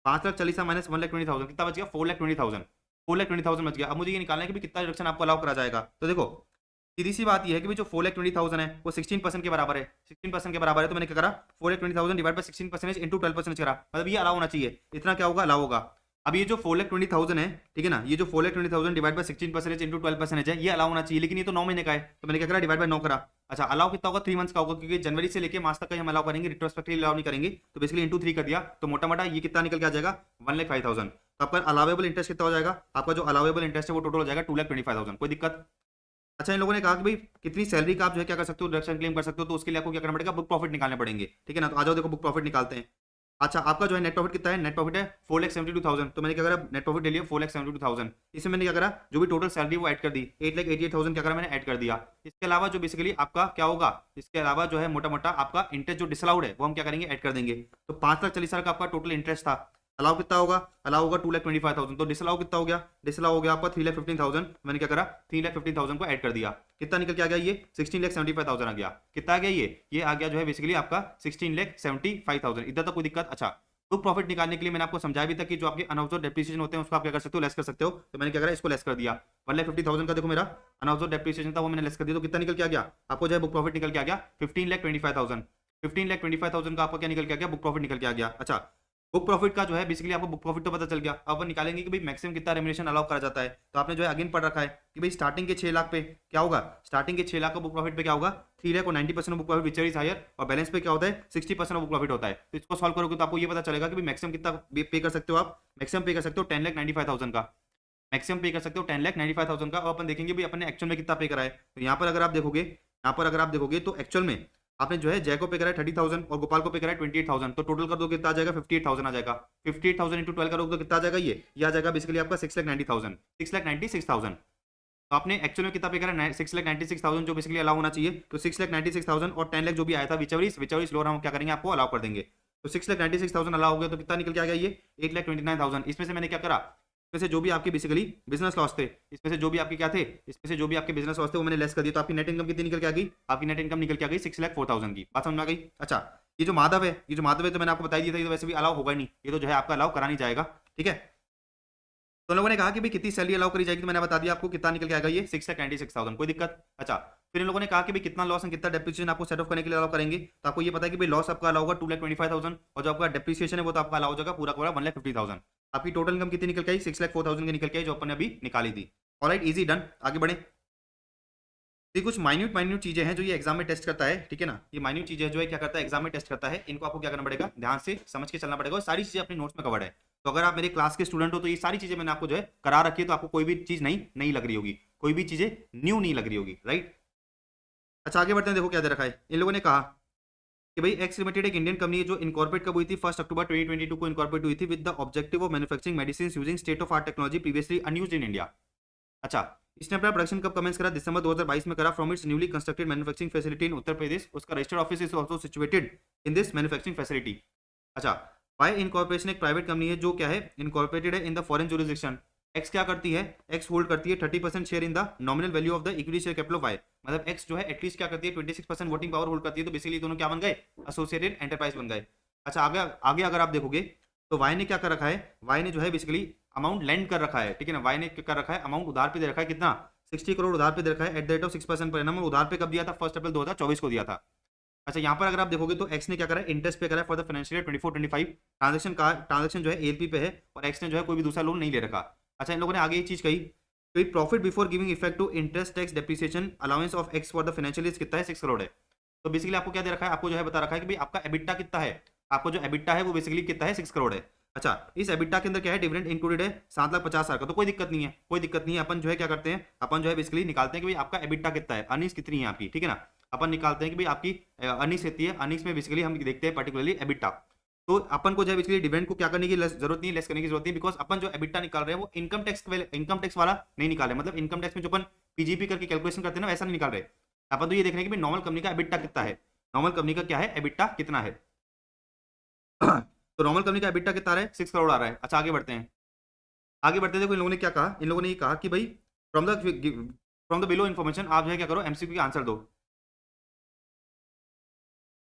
5,40,000 माइनस 1,20,000 कितना बच गया, 4,20,000, 4,20,000 बच गया। अब मुझे ये निकालना है कि भाई कितना डिडक्शन आपको अलाउ करा जाएगा। तो देखो सीधी सी बात यह है कि भाई जो 4,20,000 है वो 16% के बराबर है, 16% के बराबर है। तो मैंने क्या करा, 4,20,000 डिवाइड बाय 16% इंटू 12% करा, मतलब ये अलाउ होना चाहिए, इतना क्या होगा, अलाउ होगा। अब ये जो 4,20,000 है, ठीक है ना, ये जो 4,20,000 डिवाइड बाय 16% इंटू 12% है, ये अलाउ होना चाहिए, लेकिन ये तो 9 महीने का है, तो मैंने क्या करा, डिवाइड बाय 9 करा। अच्छा, अलाउ कितना होगा, 3 मंथ्स का होगा, क्योंकि जनवरी से लेके मार्च तक का हम अलाउ करेंगे, रिट्रोस्पेक्टिवली अलाउ नहीं करेंगे। तो बेसिकली इंटू 3 कर दिया, तो मोटा मोटा ये कितना निकल के आ जाएगा, 1,05,000। तो आपका अलावेबल इंटरेस्ट कितना हो जाएगा, आपका जो अलावेबल इंटरेस्ट है वो टोटल हो जाएगा 2,25,000, कोई दिक्कत। अच्छा, इन लोगों ने कहा कि भाई कितनी सैलरी का आप जो है क्या कर सकते हो, डिडक्शन क्लेम कर सकते हो। तो उसके लिए आपको क्या करना पड़ेगा, बुक प्रॉफिट निकालने पड़ेंगे, ठीक है ना। तो आ जाओ, देखो बुक प्रॉफिट निकालते हैं। अच्छा, आपका जो है नेट प्रॉफिट कितना है, नेट प्रॉफिट है 4,72,000। तो मैंने क्या करा, नेट प्रॉफिट ले लिया 4,72,000, इसमें मैंने क्या करा, जो भी टोटल सैलरी वो ऐड कर दी, 8,88,000 क्या करा मैंने, ऐड कर दिया। इसके अलावा जो बेसिकली आपका क्या होगा, इसके अलावा जो है मोटा मोटा आपका इंटरेस्ट जो डिसअलाउड है वो हम क्या करेंगे, ऐड कर देंगे। तो 5,40,000 का आपका टोटल इंटरेस्ट था, अलाउ कितना होगा, अलाउ होगा 2,25,000। तो डिसअलाउ कितना हो गया, डिसअलाउ हो गया आपका 3,15,000। मैंने क्या करा, 3,15,000 को ऐड कर दिया, कितना निकल के आ गया, ये 16,75,000 आ गया। कितना आ गया, ये आ गया जो है बेसिकली आपका 16,75,000। इधर तो कोई दिक्कत। अच्छा, बुक प्रॉफिट निकालने के लिए मैंने आपको समझाया भी था कि जो आपके अनऑब्जर्व डेप्रिसिएशन होते हैं उसको आप क्या कर सकते हो, लेस कर सकते हो। तो मैंने क्या करा, इसको लेस कर दिया, 1,50,000 का देखो मेरा अनऑब्जर्व डेप्रिसिएशन था, वो मैंने लेस कर दिया। तो कितना निकल के आ गया, आपको जो है बुक प्रॉफिट निकल के आ गया 15,25,000, 15,25,000 का आपको क्या निकल के आ गया, बुक प्रॉफिट निकल के आ गया। अच्छा, बुक प्रॉफिट का जो है बेसिकली आपको बुक प्रॉफिट तो पता चल गया। अब अपन निकालेंगे कि भाई मैक्सिमम कितना रेम्युनरेशन अलाउ करा जाता है। तो आपने जो है अगेन पढ़ रखा है कि भाई स्टार्टिंग के 6 लाख पे क्या होगा, स्टार्टिंग के 6 लाख का बुक प्रॉफिट पे क्या होगा, 3 लाख और 90% बुक प्रॉफिट विचर इज हायर, और बैलेंस पे क्या होता है 60% बुक प्रॉफिट होता है। तो इसको सॉल्व करोगे तो आपको ये पता चलेगा कि भाई मैक्सिमम कितना पे कर सकते हो आप, मैक्सिमम पे कर सकते हो 10,95,000 का, मैक्सिमम पे कर सकते हो 10,95,000 का। और अपन देखेंगे भाई अपने एक्चुअल में कितना पे करा है। तो यहाँ पर अगर आप देखोगे, तो एक्चुअल में आपने जो है जय को पे करा है 30,000 और गोपाल को पे करा है 28,000। तो टोटल कर दो कितना आ जाएगा, 58,000 आ जाएगा। 58,000 इंटू 12 करोगे तो कितना आ जाएगा, ये आ जाएगा बेसिकली आपका 6,90,000, 6,96,000। तो आपने एक्चुअल में कितना पे करा है, 6,96,000 जो बेसिकली अलाउ होना चाहिए। तो 6,96,000 और 10 लाख जो भी आया था विचवरीज लोअर हम क्या करेंगे, आपको अलाउ कर देंगे। तो 6,96,000 अलाउ हो गया, तो कितना निकल के आ गया, ये 8,29,000। इसमें से मैंने क्या करा, इसमें से जो भी आपके बेसिकली बिजनेस लॉस थे, इसमें से जो भी आपके क्या थे, इसमें से जो भी आपके बिजनेस लॉस थे वो मैंने लेस कर दिया। तो आपकी नेट इनकम कितनी निकल के आ गई, आपकी नेट इनकम निकल के आ गई 6,04,000 की। बात समझ में आ गई। अच्छा, ये जो माधव है, तो मैंने आपको बता दिया था, ये तो वैसे भी अलाउ होगा नहीं, ये तो जो है आपका अलाउ करा नहीं जाएगा, ठीक है। तो लोगों ने कहा कि भाई कितनी सैलरी अलाउ करी जाएगी, तो मैंने बता दिया आपको कितना निकल के आएगा, ये 6,96,000, कोई दिक्कत। अच्छा, फिर इन लोगों ने कहा कि भाई कितना लॉस एंड कितना डेप्रिसिएशन आपको सेट ऑफ करने के लिए अलाउ करेंगे। तो आपको ये पता है कि भाई लॉस आपका अलाउ होगा 2,25,000 और जो आपका डेप्रिसिएशन है वो तो आपका अलाउ हो जाएगा पूरा पूरा 1,50,000। आपकी टोटल इनकम कितनी निकल के आई, 6,04,000 की निकल के आई, जो अपन ने अभी निकाली थी। ऑलराइट, इजी डन, आगे बढ़े। ये कुछ माइन्यूट चीजें हैं जो ये एग्जाम में टेस्ट करता है, ठीक है ना। ये माइन्यूट चीजें जो है क्या करता है, एग्जाम में टेस्ट करता है, इनको आपको क्या करना पड़ेगा, ध्यान से समझ के चलना पड़ेगा। और सारी चीजें अपने नोट्स में कवर्ड है। तो अगर आप मेरे क्लास के स्टूडेंट हो तो ये सारी चीजें मैंने आपको जो है करा रखी है, तो आपको कोई भी चीज नहीं लग रही होगी, कोई भी चीजें न्यू नहीं लग रही होगी, राइट। अच्छा, आगे बढ़ते हैं। देखो क्या दे रखा है, इन लोगों ने कहा कि भाई एक्स लिमिटेड एक इंडियन कंपनी है जो इनकॉर्पोरेट कब हुई थी, 1 अक्टूबर 2022 को इनकॉर्पोरेट हुई थी with the objective of manufacturing medicine using state of art technology previously unused in India. अच्छा, इसने अपना प्रोडक्शन कब कमेंस करा, दिसंबर 2022 में करा from its newly constructed manufacturing facility in Uttar Pradesh. उसका registered office is also situated in this manufacturing facility. अच्छा, Y incorporation एक प्राइवेट कंपनी है जो क्या है, इनकॉर्पोरेटेड है in the foreign jurisdiction. X क्या करती है, एक्स होल्ड करती है 30% share in the nominal value of the equity share capital of Y. मतलब एक्स जो है एटलीस्ट क्या करती है, 26% वोटिंग पावर होल्ड करती है। तो बेसिकली दोनों क्या बन गए, एसोसिएटेड एंटरप्राइज बन गए। अच्छा, आगे आगे अगर आप देखोगे तो वाई ने क्या कर रखा है, वाई ने जो है बेसिकली अमाउंट लैंड कर रखा है, ठीक है ना। वाई ने क्या कर रखा है, अमाउंट उधार पे दे रखा है, कितना, 60 करोड़ उधार पे दे रखा है at the rate of 6% per annum. उधार पे कब दिया था, 1 अप्रैल 2024 को दिया था। अच्छा, यहाँ पर अगर आप देखोगे तो एक्स ने क्या करा है, इंटरेस्ट पे करा है for the financial year 24-25। Transaction जो है एएलपी पे है और एक्स ने जो है कोई भी दूसरा लोन नहीं ले रखा। अच्छा, इन लोगों ने आगे ये चीज कही, तो profit before giving effect to interest tax depreciation allowance of X for the financial year कितना है, 6 करोड़ है। तो बेसिकली आपको क्या दे रखा है, आपको जो है बता रखा है कि भाई आपका एबिटा कितना है, आपको जो एबिटा है वो बेसिकली कितना है, 6 करोड़ है। अच्छा, इस एबिटा के अंदर क्या है, डिविडेंड इंक्लूडेड है 7,50,000 का। तो कोई दिक्कत नहीं है, कोई दिक्कत नहीं है। अपन जो है क्या करते हैं, अपन जो है बेसिकली निकालते हैं कि भाई आपका एबिटा कितना है, अर्निंग्स कितनी है आपकी, ठीक है ना। अपन निकालते हैं कि भाई आपकी अर्निंग्स कितनी है। अर्निंग्स में बेसिकली हम देखते हैं पर्टिकुलरली एबिटा। तो अपन को जो है बेसिकली डिविडेंड को क्या करने की जरूरत नहीं है, लेस करने की जरूरत नहीं, बिकॉज अपन जो एबिटा निकाल रहे हैं वो इनकम टैक्स वाला नहीं निकाल रहे। मतलब इनकम टैक्स में जो अपन पीजीपी करके कैलकुलेशन करते हैं ना, वैसा नहीं निकाल रहे। अपन तो ये देख रहे हैं कि भाई नॉर्मल कंपनी का एबिटा कितना है, नॉर्मल कंपनी का क्या है, एबिटा कितना है। तो नॉर्मल कंपनी का एबिटा कितना आ रहा है, 6 करोड़ आ रहा है। अच्छा, आगे बढ़ते हैं, आगे बढ़ते देखो इन लोगों ने क्या कहा, इन लोगों ने ये कहा कि भाई फ्रॉम द बिलो इन्फॉर्मेशन, आप जो है क्या करो, एमसीक्यू का आंसर दो।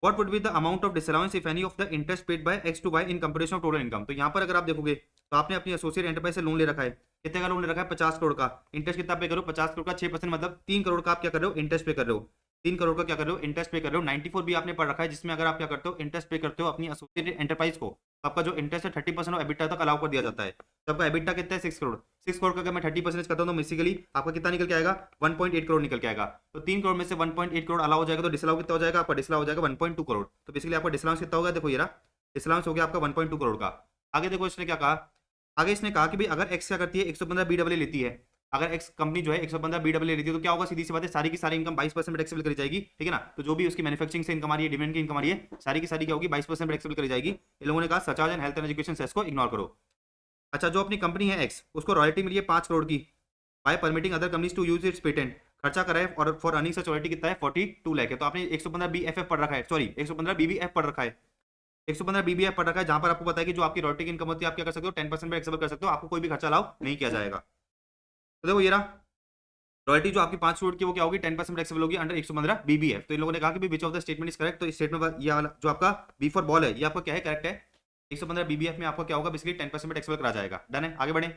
What would be the amount of disallowance if any of the interest paid by X to Y in computation of total income? तो यहाँ पर अगर आप देखोगे तो आपने अपनी एसोसिएट एंटरप्राइज से लोन ले रखा है, कितने का लोन ले रखा है, 50 करोड़ का। इंटरेस्ट कितना पे करो, 50 करोड़ का 6%, मतलब 3 करोड़ का आप क्या कर रहे हो, इंटरेस्ट पे कर रहे हो। 3 करोड़ का क्या कर रहे हो, इंटरेस्ट पे कर रहे हो। 94 भी आपने पढ़ रखा है, जिसमें अगर आप क्या करते हो, इंटरेस्ट पे करते हो अपनी एसोसिएटेड एंटरप्राइज को, तो आपका जो इंटरेस्ट है 30% ऑफ एबिटा तक अलाउ कर दिया जाता है। तो आपका एबिटा कितना है, 6 करोड़। 6 करोड़ का अगर मैं 30% करता हूँ तो बेसिकली आपका कितना निकल के आएगा, 1.8 करोड़ निकल के आएगा। तो 3 करोड़ में से 1.8 करोड़ अलाउ हो जाएगा, तो डिसअलाउ कितना हो जाएगा, आपका डिसअलाउ हो जाएगा 1.2 करोड़। तो बेसिकली आपका डिसअलाउंस कितना होगा, देखो ये रहा, डिसअलाउंस हो गया आपका 1.2 करोड़ का। आगे देखो इसने क्या कहा, आगे इसने कहा कि भाई अगर एक्स क्या करती है, 115 बीडब्ल्यू लेती है, अगर एक्स कंपनी जो है 115 बीडब्ल्यू लेती है तो क्या होगा, सीधी सी बात है, सारी की सारी इनकम 22% टैक्सेबल करी जाएगी, ठीक है ना। तो जो भी उसकी मैन्युफैक्चरिंग से इनकम आ रही है, डिविडेंड की इनकम आ रही है, सारी की सारी क्या होगी, 22% टैक्सेबल करी जाएगी। इन लोगों ने कहा surcharge and health and education cess को इग्नोर करो। अच्छा, जो अपनी कंपनी है एक्स, उसको रॉयल्टी मिली है 5 करोड़ की by permitting other companies to use its patent. खर्चा करा है और फॉर अर्निंग सच रॉयल्टी कितना है, 42 लाख है। तो आपने 115 बीएफएफ पढ़ रखा है, सॉरी 115 बीबीएफ पढ़ रखा है, 115 बीबीएफ पढ़ रखा है, जहां पर आपको पता है कि जो आपकी रॉयल्टी की इनकम होती है आप क्या कर सकते हो, 10% टैक्सेबल कर सकते हो, आपको कोई भी खर्चा अलाउ नहीं किया जाएगा। तो देखो ये रहा, रॉयल्टी जो आपकी 5 करोड़ की वो क्या होगी, 10% टैक्सेबल होगी अंडर 115 बीबीएफ। तो इन लोगों ने कहा कि which of the statement is correct. तो इस स्टेटमेंट ये वाला जो आपका बी फॉर बॉल है, ये आपका क्या है, करेक्ट है। 115 बीबीएफ में आपको क्या होगा, बेसिकली 10% टैक्सेबल करा जाएगा। डन है, आगे बढ़े।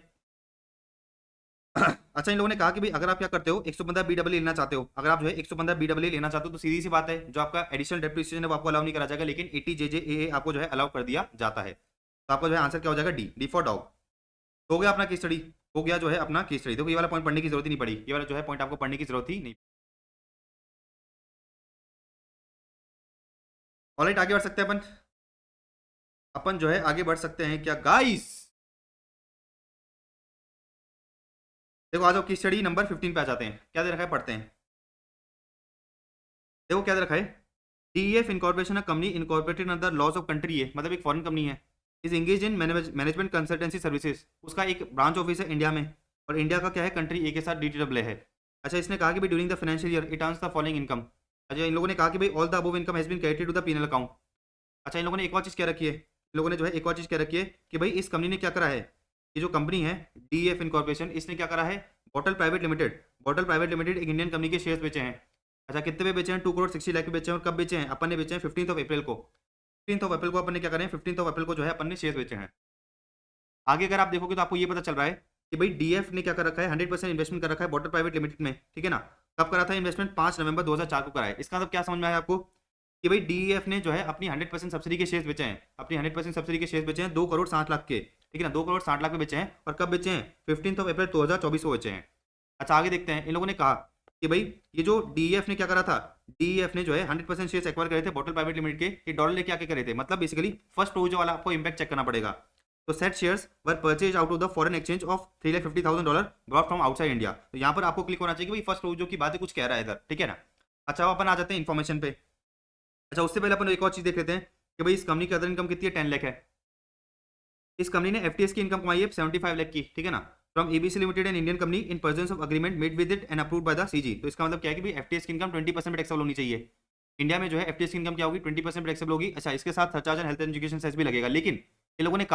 अच्छा, इन लोगों ने कहा कि भाई अगर आप क्या करते हो, 115 बीडब्ल्यू लेना चाहते हो, अगर आप जो है 115 बीडब्ल्यू लेना चाहते हो तो सीधी सी बात है, जो आपका एडिशनल डेप्रिसिएशन है वो आपको अलाउ नहीं करा जाएगा, लेकिन 80 जेजेए आपको जो है अलाउ कर दिया जाता है। तो आपका जो है आंसर क्या हो जाएगा, डी, डी फॉर डॉग। हो गया अपना केस स्टडी, हो गया जो है अपना केस स्टडी। देखो ये वाला पॉइंट पढ़ने की जरूरत ही नहीं पड़ी, ये वाला जो है पॉइंट आपको पढ़ने की जरूरत ही नहीं। ऑलराइट, आगे बढ़ सकते हैं अपन, अपन जो है आगे बढ़ सकते हैं क्या गाइस। देखो आ जाओ, केस स्टडी नंबर 15 पे आ जाते हैं। क्या दे रखा है, पढ़ते हैं। देखो क्या दे रखा है, DEF incorporation company incorporated under laws of country है, मतलब एक फॉरेन कंपनी है, is engage in management consultancy services. उसका एक ब्रांच ऑफिस है इंडिया में, और इंडिया का क्या है, कंट्री ए के साथ डीटीडब्ल्यू है। अच्छा, इसने कहा कि भाई during the financial year it earns the following income. अच्छा, इन लोगों ने कहा कि भाई all the above income has been credited to the PNL account. अच्छा, इन लोगों ने एक और चीज़ क्या रखी है, इन लोगों ने जो है एक और चीज़ क्या रखी है कि भाई इस कंपनी ने क्या करा है, ये जो कंपनी है डीएफ इनकॉर्पोरेशन, इसने क्या करा है, bottle private limited, bottle private limited एक इंडियन कंपनी के शेयर्स बेचे हैं। अच्छा, कितने पे बेचे हैं, 2 करोड़ 60 लाख पे बेचे हैं। और कब बेचे हैं, अपन ने बेचे हैं 15 ऑफ अप्रैल को। 15 ऑफ अप्रैल को अपन ने क्या करें, 15 ऑफ अप्रैल को जो है अपन ने शेयर्स बेचे हैं। आगे अगर आप देखोगे तो आपको ये पता चल रहा है कि भाई डीएफ ने क्या कर रखा है, 100% इन्वेस्टमेंट कर रखा है बॉटल प्राइवेट लिमिटेड में, ठीक है ना। कब करा था इन्वेस्टमेंट, 5 नवंबर 2004 को करा है। इसका मतलब क्या समझ में आया आपको, कि भाई डीईएफ ने जो है अपनी 100% सब्सिडी के शेयर्स बेचे हैं, अपनी 100% सब्सिडी के शेयर्स बेचे हैं 2 करोड़ 60 लाख के, ठीक है ना, 2 करोड़ 60 लाख में बेचे हैं। और कब बेचे हैं, 15 ऑफ अप्रैल 2024 को बेचे हैं। अच्छा, आगे देखते हैं, इन लोगों ने कहा कि भाई ये जो डीईएफ ने क्या करा था, डीईएफ ने जो है 100% शेयर्स एक्वायर करे थे बॉटल प्राइवेट लिमिटेड के, ये डॉलर लेके आके करे थे। मतलब बेसिकली फर्स्ट प्रोविजन वाला आपको इंपैक्ट चेक करना पड़ेगा। तो set shares were purchase out of the foreign exchange of $350,000 brought from outside India. तो यहाँ पर आपको क्लिक होना चाहिए कि भाई फर्स्ट प्रोविजन की बात है, कुछ कह रहा है इधर, ठीक है ना। अच्छा, अब अपन आ जाते हैं इन्फॉर्मेशन पे। अच्छा, उससे पहले अपन एक और चीज़ देख लेते हैं कि भाई इस कंपनी की अदर इनकम कितनी है, 10 लाख है। इस कंपनी ने एफटीएस की इनकम कमाई है 75 लाख की, ठीक है ना, from ABC limited an Indian company in presence of agreement made with it and approved by the CG. तो इसका मतलब क्या है कि भाई एफटीएस की इनकम 20% टैक्सेबल होनी चाहिए। इंडिया में जो है एफटीएस की इनकम क्या होगी, 20% टैक्सेबल होगी। अच्छा, इसके साथ surcharge and health education cess भी लगेगा। लेकिन इन लोगों ने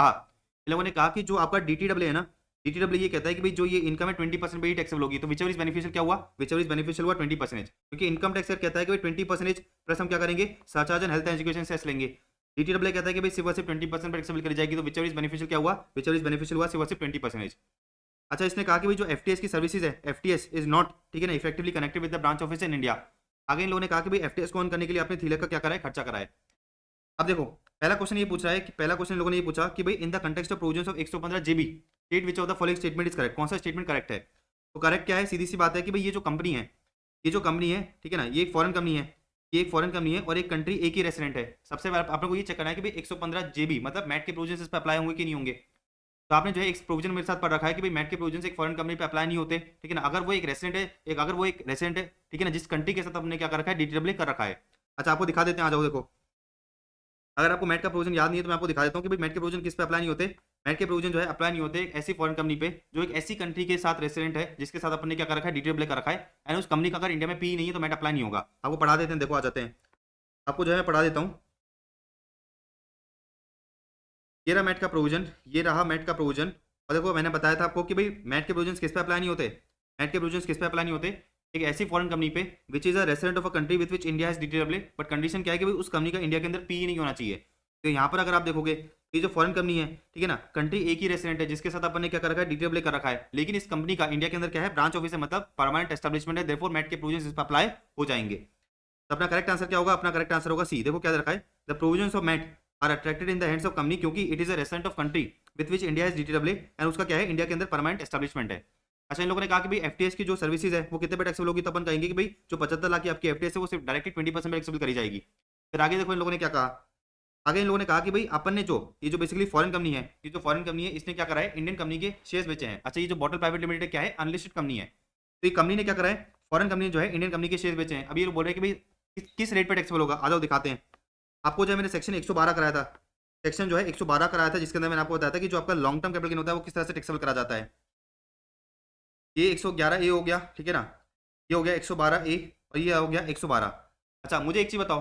कहा कि जो आपका डीटीडब्ल्यू है ना, डीटीडब्ल्यू ये कहता है कि भाई जो ये इनकम है 20% पे ही टैक्सेबल होगी। तो विचेवर इज बेनिफिशियल क्या हुआ, विचेवर इज बेनिफिशियल हुआ 20%, क्योंकि इनकम टैक्स कहता है कि भाई 20% प्लस हम क्या करेंगे, surcharge and health education cess लेंगे। डीटीडब्ल्यू कहता है कि भाई सिर्फ 20% पर एक्सेबल करी जाएगी। तो विचेवर इज बेनिफिशियल क्या हुआ, विचेवर इज बेनिफिशियल हुआ सिर्फ 20%। अच्छा, इसने कहा कि भाई जो एफटीएस की सर्विसेज है, एफटीएस इज नॉट, ठीक है ना, effectively connected with the branch office in India. आगे इन लोगों ने कहा कि भाई एफटीएस को ऑन करने के लिए आपने 3 लाख का क्या करा है, खर्चा करा है। अब देखो, पहला क्वेश्चन ये पूछ रहा है कि पहला क्वेश्चन लोगों ने ये पूछा कि भाई in the context of provisions of 115 JB state which of the following statement is correct. कौन सा स्टेटमेंट करेक्ट है? तो करेक्ट क्या है, सीधी सी बात है कि भाई ये जो कंपनी है, ठीक है ना, ये एक फॉरेन कंपनी है, ये एक फॉरेन कंपनी है और एक कंट्री एक ही रेसिडेंट है। सबसे पहले आप लोग को ये चेक करना है कि भाई 115 जेबी मतलब मैट के प्रोविजंस इस पर अप्लाई होंगे कि नहीं होंगे। तो आपने जो है एक प्रोविजन मेरे साथ पढ़ रखा है कि भाई मैट के प्रोविजन एक फॉरेन कंपनी पे अप्लाई नहीं होते, ठीक है ना, अगर वो एक रेसिडेंट है, अगर वो एक रेसिडेंट है, ठीक है ना, जिस कंट्री के साथ आपने क्या कर रखा है, डीटीडब्ल्यू कर रखा है। अच्छा, आपको दिखा देते हैं, आ जाओ देखो। अगर आपको मैट का प्रोविजन याद नहीं है तो मैं आपको दिखा देता हूँ कि भाई मैट के प्रोविजन किस पे अप्लाई नहीं होते। मैट के प्रोविजन जो है अप्लाई नहीं होते ऐसी फॉरेन कंपनी पे जो एक ऐसी कंट्री के साथ रेसिडेंट है जिसके साथ अपने क्या कर रखा है, डीटीडब्ल्यू कर रखा है, एंड उस कंपनी का अगर इंडिया में पी नहीं है तो मैट अप्लाई नहीं होगा। आपको पढ़ा देते हैं, देखो आ जाते हैं, आपको जो है पढ़ा देता हूँ। ये रहा मैट का प्रोविजन, ये रहा मैट का प्रोविजन। और देखो मैंने बताया था आपको कि भाई मैट के प्रोविजन किस पे अप्लाई नहीं होते, मैट के प्रोविजन किस पे अप्लाई नहीं होते, एक ऐसी फॉरेन कंपनी पे which is a resident of a country with which India has DTW, but condition क्या है कि भाई उस कंपनी का इंडिया के अंदर पी नहीं होना चाहिए। तो यहाँ पर अगर आप देखोगे, ये जो फॉरेन कंपनी है, ठीक है ना, कंट्री एक ही रेसिडेंट है जिसके साथ अपन ने क्या कर रखा है, डीटीडब्ल्यू कर रखा है, लेकिन इस कंपनी का इंडिया के अंदर क्या है, ब्रांच ऑफिस है, मतलब परमानेंट एस्टेब्लिशमेंट है, देयरफॉर मैट के प्रोविजन इस पर अप्लाई हो जाएंगे। तो अपना करेक्ट आंसर क्या होगा, अपना करेक्ट आंसर होगा सी। देखो क्या दे रखा है, the provisions of MAT are attracted in the hands of company क्योंकि it is a resident of country with which India has DTW and उसका क्या है, इंडिया के अंदर परमानेंट एस्टेब्लिशमेंट है। अच्छा, इन लोगों ने कहा कि भाई एफटीएस की जो सर्विसेज है वो कितने पे टैक्सेबल होगी, तो अपन कहेंगे कि भाई जो 75 लाख की आपकी एफटीएस है वो सिर्फ डायरेक्टली 20% पे टैक्सेबल करी जाएगी। फिर आगे देखो इन लोगों ने क्या कहा, आगे इन लोगों ने कहा कि भाई अपन ने जो ये जो बेसिकली फॉरेन कंपनी है, ये जो फॉरेन कंपनी है इसने क्या करा है, इंडियन कंपनी के शेयर्स बेचे हैं। अच्छा, ये जो बॉटल प्राइवेट लिमिटेड क्या है, अनलिस्टेड कंपनी है। तो ये कंपनी ने क्या करा है, फॉरेन कंपनी जो है इंडियन कंपनी के शेयर्स बेचे हैं। अभी ये बोल रहे हैं कि भाई किस रेट पे टैक्सेबल होगा, आ जाओ दिखाते हैं। आपको जो है मैंने सेक्शन 112 कराया था, सेक्शन जो है 112 कराया था, जिसके अंदर मैंने आपको बताया था कि जो आपका लॉन्ग टर्म कैपिटल गेन होता है वो किस तरह से टैक्सेबल करा जाता है। ये 111 ए हो गया, ठीक है ना, ये हो गया 112 ए और ये हो गया 112। अच्छा, मुझे एक चीज़ बताओ,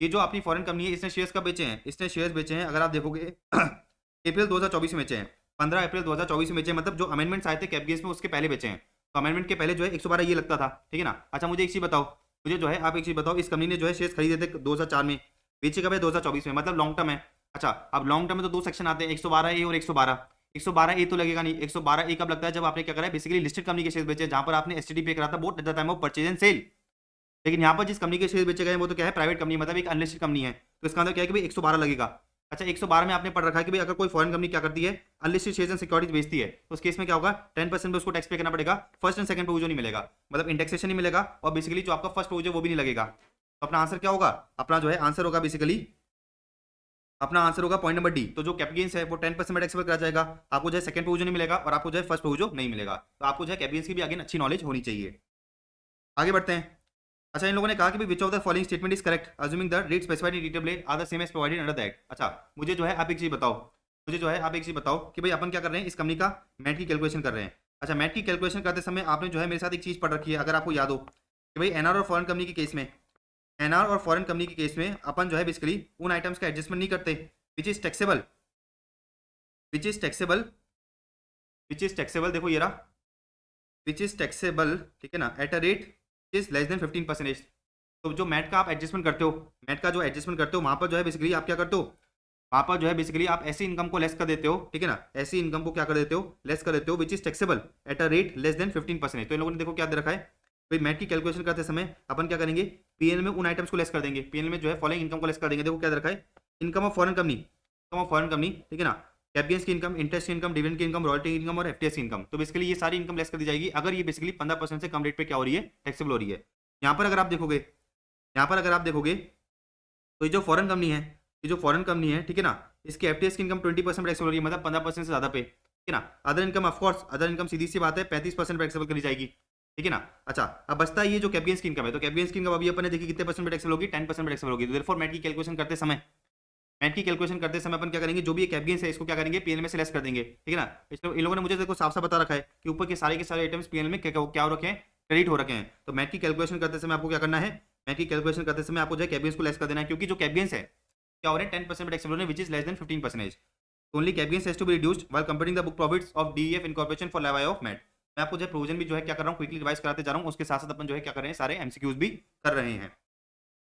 ये जो अपनी फॉरेन कंपनी है इसने शेयर्स कब बेचे हैं, इसने शेयर्स बेचे हैं अगर आप देखोगे अप्रैल 2024 में बेचे हैं, 15 अप्रैल 2024 में बेचे हैं, मतलब जो अमेंडमेंट्स आए थे कैप गेज में उसके पहले बेचे हैं। तो अमेंडमेंट के पहले जो है 112 ये लगता था, ठीक है ना। अच्छा, मुझे एक चीज़ बताओ, मुझे जो है आप एक चीज़ बताओ, इस कंपनी ने जो है शेयर्स खरीदे थे 2004 में, बेचे कब है 2024 में, मतलब लॉन्ग टर्म है। अच्छा, अब लॉन्ग टर्म में तो दो सेक्शन आते हैं, 112 ए और 112। 112 ए तो लगेगा नहीं, 112 ए कब लगता है, जब आपने क्या करा है, बेसिकली लिस्टेड कंपनी के शेयर बेचे जहां पर आपने एसटीडी पे करा था both at the time of purchase and sale. लेकिन यहाँ पर जिस कंपनी के शेयर बेचे गए वो तो क्या है, प्राइवेट कंपनी, मतलब एक अनलिस्टेड कंपनी है। तो इसका अंदर क्या है कि भाई 112 लगेगा। अच्छा, 112 में आपने पढ़ रखा है कि भाई अगर कोई फॉरेन कंपनी क्या करती है, अनलिस्टेड शेयर्स एंड सिक्योरिटीज बेचती है, तो उस केस में क्या होगा, 10% पे उसको टैक्स पे करना पड़ेगा। फर्स्ट एंड सेकंड प्रोविजन नहीं मिलेगा, मतलब इंडेक्सेशन नहीं मिलेगा, और बेसिकली जो आपका फर्स्ट प्रोविजन वो भी नहीं लगेगा। तो अपना आंसर क्या होगा, अपना जो है आंसर होगा बेसिकली, अपना आंसर होगा पॉइंट नंबर डी। तो जो कैपिटल गेन्स है वो 10% टैक्सेबल करा जाएगा, आपको जो है सेकंड प्रोविजन नहीं मिलेगा और आपको जो है फर्स्ट प्रोविजन नहीं मिलेगा। तो आपको जो है कैपिटल गेन्स की भी आगे अच्छी नॉलेज होनी चाहिए। आगे बढ़ते हैं। अच्छा, इन लोगों ने कहा कि which of the following statement is correct assuming the rate specified in डीटीडब्ल्यू are the same as provided under the act. अच्छा, मुझे जो है आप एक चीज बताओ, मुझे जो है आप एक चीज बताओ कि भाई अपन क्या कर रहे हैं, इस कंपनी का मैट की कैलकुलेशन कर रहे हैं। अच्छा, मैट की कैलकुलेशन करते समय आपने जो है मेरे साथ एक चीज पढ़ रखी है, अगर आपको याद हो कि भाई एनआर और फॉरेन कंपनी के केस में, एनआर और फॉरेन कंपनी के केस में अपन जो है बेसिकली उन आइटम्स का एडजस्टमेंट नहीं करते which is taxable, which is taxable, which is taxable, देखो ये रहा, विच इज टैक्सेबल, ठीक है ना, at a rate is less than 15%। तो जो मैट का आप एडजस्टमेंट करते हो, मैट का जो एडजस्टमेंट करते हो वहां पर जो है बेसिकली आप क्या करते हो, वहां पर जो है बेसिकली आप ऐसी इनकम को लेस कर देते हो, ठीक है ना, ऐसी इनकम को क्या कर देते हो, लेस कर देते हो, which is taxable at a rate less than 15%। तो इन लोगों ने देखो क्या दे रखा है, भाई मैट की कैलकुलेशन करते समय अपन क्या करेंगे, पीएनएल में उन आइटम्स को लेस कर देंगे, पीएनएल में जो है फॉलोइंग इनकम को लेस कर देंगे। देखो क्या दे रखा है, income of foreign company, income of foreign company, ठीक है ना, कैपिटल गेन्स की इनकम, इंटरेस्ट की इनकम, डिविडेंड की इनकम, रॉयल्टी इनकम और एफटीएस की इनकम। तो बेसिकली ये सारी इनकम लेस कर दी जाएगी अगर ये बेसिकली 15% से कम रेट पे क्या हो रही है, टैक्सेबल हो रही है। यहाँ पर अगर आप देखोगे, यहाँ पर अगर आप देखोगे तो ये जो फॉरेन कंपनी है, ये जो फॉरेन कंपनी है, ठीक है ना, इसकी एफटीएस की इनकम 20% टैक्सेबल हो रही है, मतलब 15% से ज़्यादा पे, ठीक है ना। Other income of course, other income सीधी सी बात है 35% टैक्सेबल करी जाएगी। ठीक है ना। अच्छा, अब बचता है ये जो कैपिटल गेन्स की इनकम है, तो कैपिटल गेन्स की इनकम अभी अपन ने देखी कितने परसेंट पे टैक्सेबल होगी, 10% पे टैक्सेबल होगी। तो देयरफॉर मैट की कैलकुलेशन करते समय अपन क्या करेंगे, जो भी ये कैपिटल गेन्स है इसको क्या करेंगे, पीएनएल में से लेस कर देंगे। ठीक है ना। इन लोगों ने मुझे देखो साफ साफ बता रखा है कि ऊपर के सारे आइटम्स पीएनएल में क्या हो रखे हैं, क्रेडिट हो रखे हैं। तो मैट की कैलकुलेशन करते समय आपको क्या करना है, मैट की कैलकुलेशन करते समय आपको जो है कैपिटल गेन्स को लेस कर देना है, क्योंकि जो कैपिटल गेन्स है क्या हो रहे हैं, 10% पे टैक्सेबल हो रहे हैं, which is less than 15%। Only capital gains has to be reduced while comparing the book profits of DEF incorporation for levy of MAT. मैं आपको जो है प्रोविजन भी जो है क्या कर रहा हूँ, क्विकली रिवाइज कराते जा रहा हूँ, उसके साथ साथ अपन जो है क्या कर रहे हैं, सारे एमसीक्यूज भी कर रहे हैं।